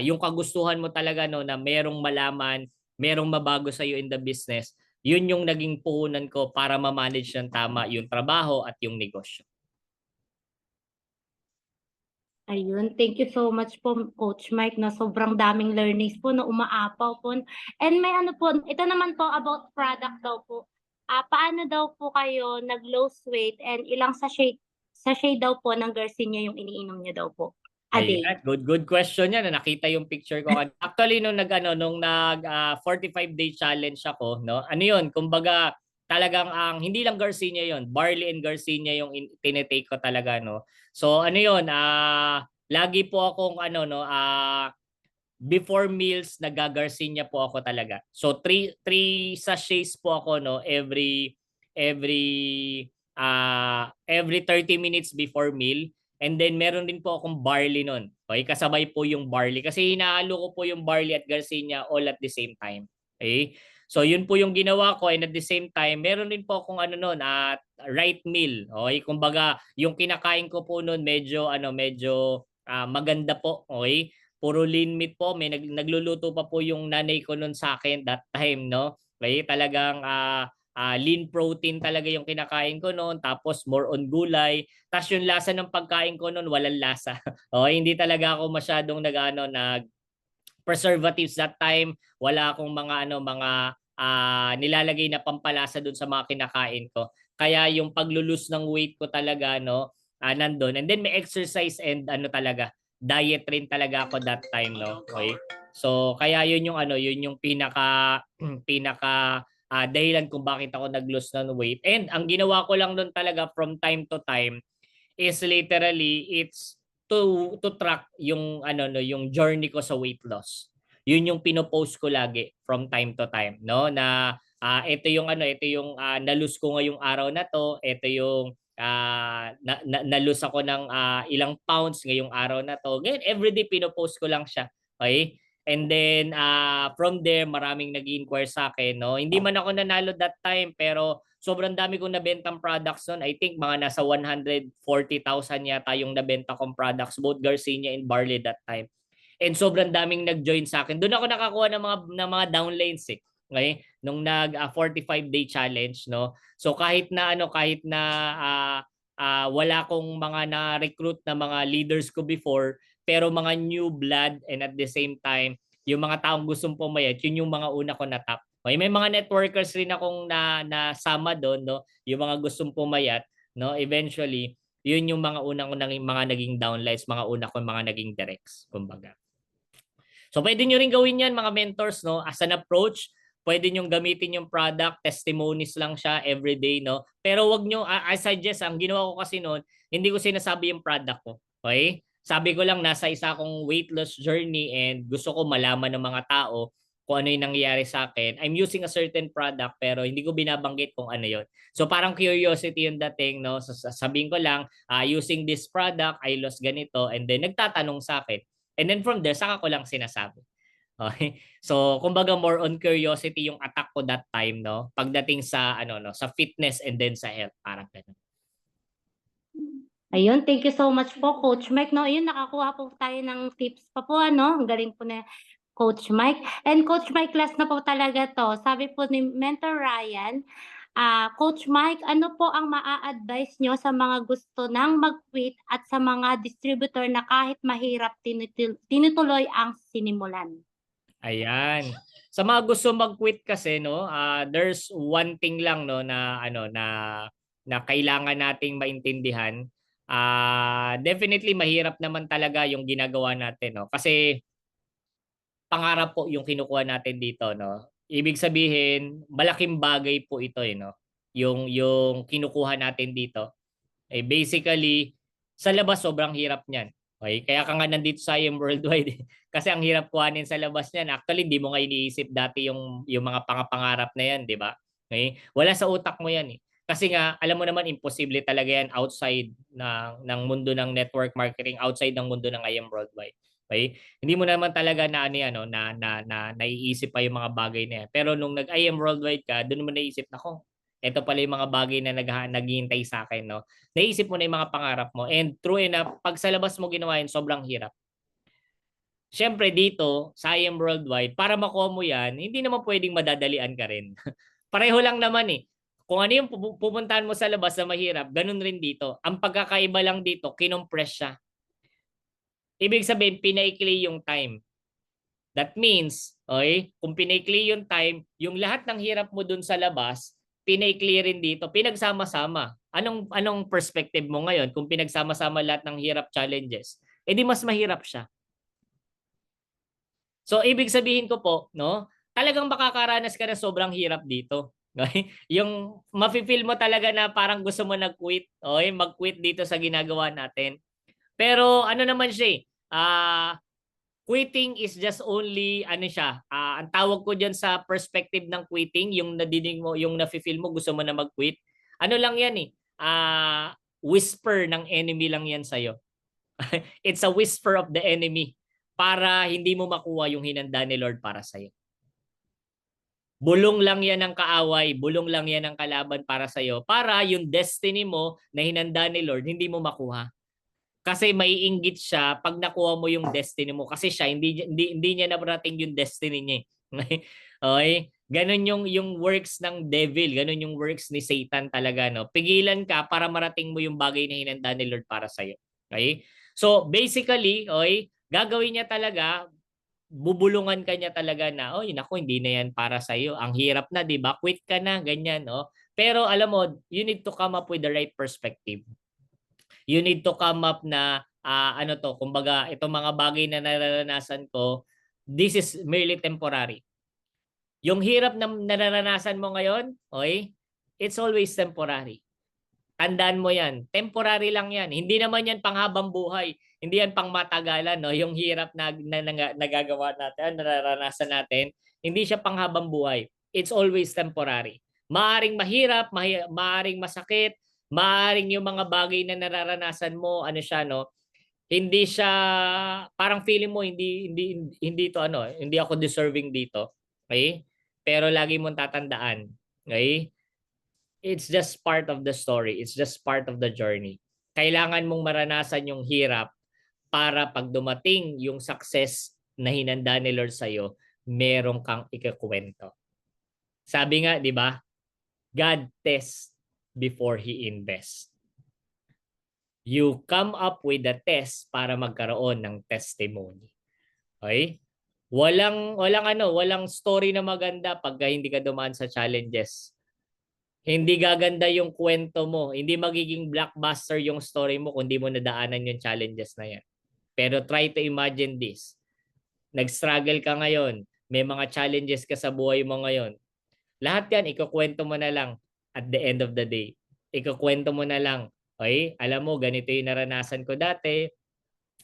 yung kagustuhan mo talaga no na merong malaman, merong mabago sa iyo in the business. Yun yung naging puhunan ko para ma-manage ng tama yung trabaho at yung negosyo. Ayun, thank you so much po Coach Mike na sobrang daming learnings po na umaapaw po. And may po, ito naman po about product daw po. Paano daw po kayo nag-lose weight and ilang sachet daw po ng Garcinia yung iniinom niyo daw po a day? Ayan, good question yan. Nakita yung picture ko. Actually nung nag 45-day challenge ako, no. Ano yun? Kumbaga talagang hindi lang Garcinia yon, barley and Garcinia yung tinetake ko talaga, no. So ano yun, lagi po akong before meals nagagarcinia po ako talaga. So 3 sachets po ako no every 30 minutes before meal. And then meron din po akong barley nun. Okay, kasabay po yung barley kasi hinahalo ko po yung barley at Garcinia all at the same time. Okay? So yun po yung ginawa ko and at the same time meron din po akong right meal. Okay? Kumbaga yung kinakain ko po noon medyo maganda po. Okay? Puro lean meat po. May nagluluto pa po yung nanay ko noon sa akin that time, no? Okay? Talagang lean protein talaga yung kinakain ko noon, tapos more on gulay. Tapos yung lasa ng pagkain ko noon, walang lasa. Okay, hindi talaga ako masyadong nag preservatives that time. Wala akong mga nilalagay na pampalasa doon sa mga kinakain ko. Kaya yung paglulus ng weight ko talaga nandun. And then may exercise and talaga, diet rin talaga ako that time, no. Okay? So kaya yun yung pinaka dahilan kung bakit ako nag-lose ng weight. And ang ginawa ko lang doon talaga from time to time is literally it's to track yung yung journey ko sa weight loss. Yun yung pino-post ko lagi from time to time, no, na ito yung na-lose ko ngayong araw na to, ito yung na-lose ako ng ilang pounds ngayong araw na to. Ganyan, everyday pino-post ko lang siya. Okay? And then from there maraming nag-inquire sa akin, no. Hindi man ako nanalo that time pero sobrang dami kong nabentang products noon. I think mga nasa 140,000 yata yung nabenta kong products, both Garcinia and barley that time. And sobrang daming nag-join sa akin. Doon ako nakakuha ng mga downlines eh. Okay? Nung 45-day challenge, no. So kahit na wala akong mga na-recruit na mga leaders ko before, pero mga new blood, and at the same time yung mga taong gustong pumayat, yun yung mga una ko na top. Okay? May mga networkers rin akong nasama doon, no. Yung mga gustong pumayat, no. Eventually, yun yung mga unang naging downlines, mga una ko mga naging directs, kumbaga. So pwede nyo rin gawin yan mga mentors, no, as an approach. Pwede nyo gamitin yung product, testimonies lang siya everyday, no. Pero wag nyo, I suggest, ang ginawa ko kasi noon, hindi ko sinasabi yung product ko. Okay? Sabi ko lang nasa isa akong weight loss journey and gusto ko malaman ng mga tao kung ano yung nangyayari sa akin. I'm using a certain product pero hindi ko binabanggit kung ano yon. So parang curiosity yung dating, no. So, sabihin ko lang, using this product, I lost ganito, and then nagtatanong sa akin. And then from there, saka ko lang sinasabi. Okay? So, kumbaga more on curiosity yung attack ko that time, no? Pagdating sa sa fitness and then sa health, parang ganun. Ayun, thank you so much po, Coach Mike. No, ayun, nakakuha po tayo ng tips pa po, ano? Ang galing po na Coach Mike. And Coach Mike, last na po talaga to. Sabi po ni Mentor Ryan, Coach Mike, ano po ang maa-advise nyo sa mga gusto nang mag-quit at sa mga distributor na kahit mahirap tinutuloy ang sinimulan? Ayan. Sa mga gusto mag-quit kasi, no, there's one thing lang, no, na na kailangan nating maintindihan. Definitely mahirap naman talaga yung ginagawa natin, no. Kasi pangarap po yung kinukuha natin dito, no. Ibig sabihin, malaking bagay po ito, no. Yung kinukuha natin dito. Basically, sa labas sobrang hirap niyan. Okay? Kaya ka nga nandito sa IM Worldwide. Kasi ang hirap kuhanin sa labas niyan. Actually, hindi mo nga iniisip dati yung mga pangapangarap na yan, di ba? Okay? Wala sa utak mo yan eh. Kasi nga, alam mo naman, imposible talaga yan outside ng mundo ng network marketing, outside ng mundo ng IM Worldwide. Okay? Hindi mo naman talaga naiisip pa yung mga bagay na yan. Pero nung nag-IM Worldwide ka, doon mo naisip na ito pala yung mga bagay na naghihintay sa akin, no? Naisip mo na yung mga pangarap mo. And true enough, pag sa labas mo ginawa yun, sobrang hirap. Siyempre dito, sa IM Worldwide, para makuha mo yan, hindi naman pwedeng madadalian ka rin. Pareho lang naman eh. Kung ano yung pupuntahan mo sa labas na mahirap, ganun rin dito. Ang pagkakaiba lang dito, kinompress siya. Ibig sabihin, pinaikli yung time. That means, okay, kung pinaikli yung time, yung lahat ng hirap mo dun sa labas, pinaikli rin dito, pinagsama-sama. Anong perspective mo ngayon kung pinagsama-sama lahat ng hirap challenges? Di mas mahirap siya. So ibig sabihin ko po, no, talagang makakaranas ka ng sobrang hirap dito. Okay? Yung mafe-feel mo talaga na parang gusto mo nag-quit, okay? Mag-quit dito sa ginagawa natin. Pero ano naman siya quitting is just only ang tawag ko diyan sa perspective ng quitting, yung nadidinig mo, yung nafi-feel mo gusto mo na mag-quit. Ano lang yan whisper ng enemy lang yan sa iyo. It's a whisper of the enemy para hindi mo makuha yung hinanda ni Lord para sa iyo. Bulong lang yan ng kaaway, bulong lang yan ng kalaban para sa iyo, para yung destiny mo na hinanda ni Lord hindi mo makuha. Kasi maiinggit siya pag nakuha mo yung destiny mo. Kasi siya, hindi niya narating yung destiny niya. Okay? Ganun yung works ng devil. Ganun yung works ni Satan talaga. No? Pigilan ka para marating mo yung bagay na hinanda ni Lord para sa'yo. Okay? So basically, okay, gagawin niya talaga, bubulungan ka niya talaga na, naku, hindi na yan para sa'yo. Ang hirap na, di ba? Quit ka na, ganyan. No? Pero alam mo, you need to come up with the right perspective. You need to come up na kumbaga itong mga bagay na nararanasan ko, this is merely temporary. Yung hirap na nararanasan mo ngayon, okay, it's always temporary. Tandaan mo yan, temporary lang yan. Hindi naman yan panghabang buhay. Hindi yan pangmatagalan, no? Yung hirap na nagagawa natin, nararanasan natin, hindi siya panghabang buhay. It's always temporary. Maaring mahirap, maaring masakit, maaring yung mga bagay na nararanasan mo, hindi siya, parang feeling mo hindi to hindi ako deserving dito. Okay? Pero lagi mong tatandaan, okay? It's just part of the story. It's just part of the journey. Kailangan mong maranasan yung hirap para pag dumating yung success na hinanda ni Lord sa'yo, meron kang ikakwento. Sabi nga, di ba? God tests before He invests. You come up with a test para magkaroon ng testimony. Okay? Walang story na maganda pag hindi ka dumaan sa challenges. Hindi gaganda yung kwento mo, hindi magiging blockbuster yung story mo kung di mo nadaanan yung challenges na yan. Pero try to imagine this. Nag-struggle ka ngayon, may mga challenges ka sa buhay mo ngayon. Lahat yan, ikukwento mo na lang at the end of the day. Ikukwento mo na lang, okay, alam mo, ganito yung naranasan ko dati.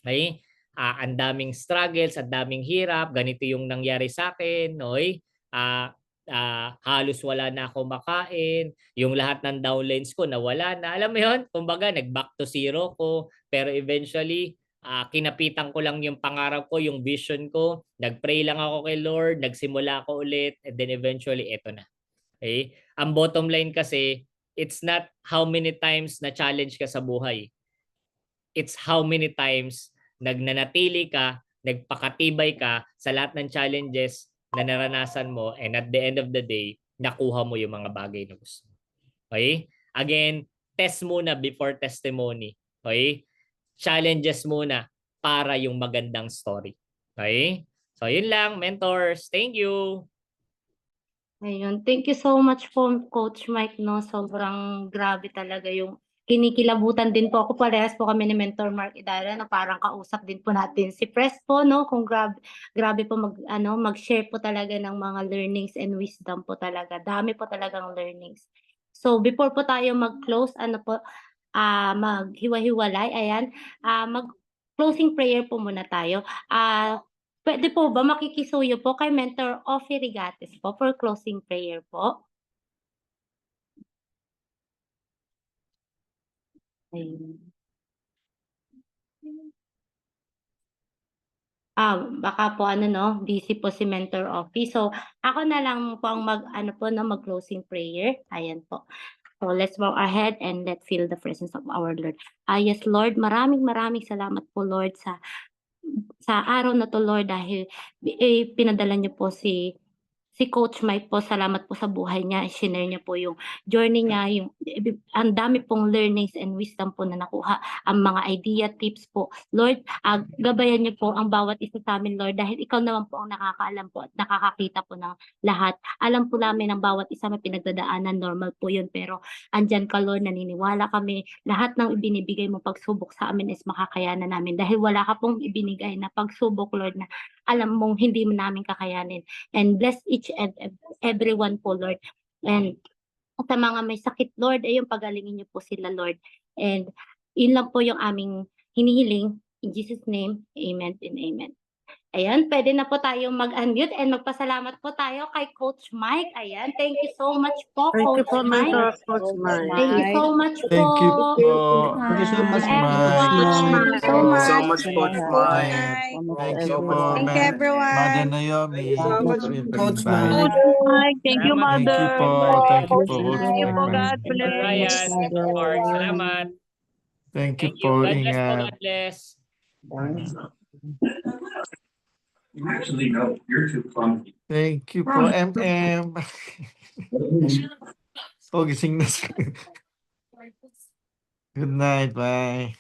Okay? Ang daming struggles, ang daming hirap, ganito yung nangyari sa akin. Okay? Halos wala na ako makain. Yung lahat ng downlines ko nawala na. Alam mo yun? Kumbaga, nag-back to zero ko. Pero eventually, kinapitan ko lang yung pangarap ko, yung vision ko. Nag-pray lang ako kay Lord, nagsimula ako ulit, and then eventually, eto na. Okay? Ang bottom line kasi, it's not how many times na challenge ka sa buhay. It's how many times nagnanatili ka, nagpakatibay ka sa lahat ng challenges na naranasan mo, and at the end of the day, nakuha mo yung mga bagay na gusto mo. Okay? Again, test muna before testimony. Okay? Challenges muna para yung magandang story. Okay? So, yun lang, mentors. Thank you. Ayun, thank you so much po, Coach Mike, no? Sobrang grabe talaga yung kinikilabutan din po ako. Parehas po kami ni Mentor Mark Idara na parang kausap din po natin si Press po, no? Kung grabe po mag-share po talaga ng mga learnings and wisdom po talaga. Dami po talagang learnings. So, before po tayo mag-close, maghiwa-hiwalay, ayan, mag-closing prayer po muna tayo. Pwede po ba makikisuyo po kay Mentor Offie Rigates po for closing prayer po? Ayun. Baka po busy po si Mentor Offie. So, ako na lang po ang mag-closing prayer. Ayan po. So, let's bow our head and let's feel the presence of our Lord. Yes, Lord, maraming salamat po, Lord, sa araw na to, Lord, dahil pinadala niyo po si Coach Mike po. Salamat po sa buhay niya. Share niya po yung journey niya, ang dami pong learnings and wisdom po na nakuha, ang mga idea, tips po. Lord, gabayan niyo po ang bawat isa sa amin, Lord, dahil ikaw naman po ang nakakaalam po at nakakakita po ng lahat. Alam po namin ang bawat isa may pinagdadaanan, normal po yun, pero andyan ka, Lord, naniniwala kami. Lahat ng ibinibigay mo pagsubok sa amin is makakayanan namin dahil wala ka pong ibinigay na pagsubok, Lord, na alam mong hindi mo namin kakayanin. And bless each and everyone po, Lord. And sa mga may sakit, Lord, ayun, pagalingin niyo po sila, Lord. And yun lang po yung aming hinihiling. In Jesus' name, amen and amen. Ayan, pwede na po tayo mag-unmute and magpasalamat po tayo kay Coach Mike. Ayan, thank you so much po, Coach Mike. Coach Mike. Thank you so much po. Thank you po. Thank you so much, Everyone. Mike. So much. So much, Coach Mike. Thank you po, Thank you, everyone. Mother Naomi. Coach Bye. Mike. Thank you, Salamat. Thank you po. Thank you po. Thank you po, God Mentor Ryan, bless. Mentor Mark, salamat. Thank you Thank you. po. God bless po, Ingat. God bless. Actually, no, you're too clumsy. Thank you po, MM. Oh, gising na. Good night. Bye.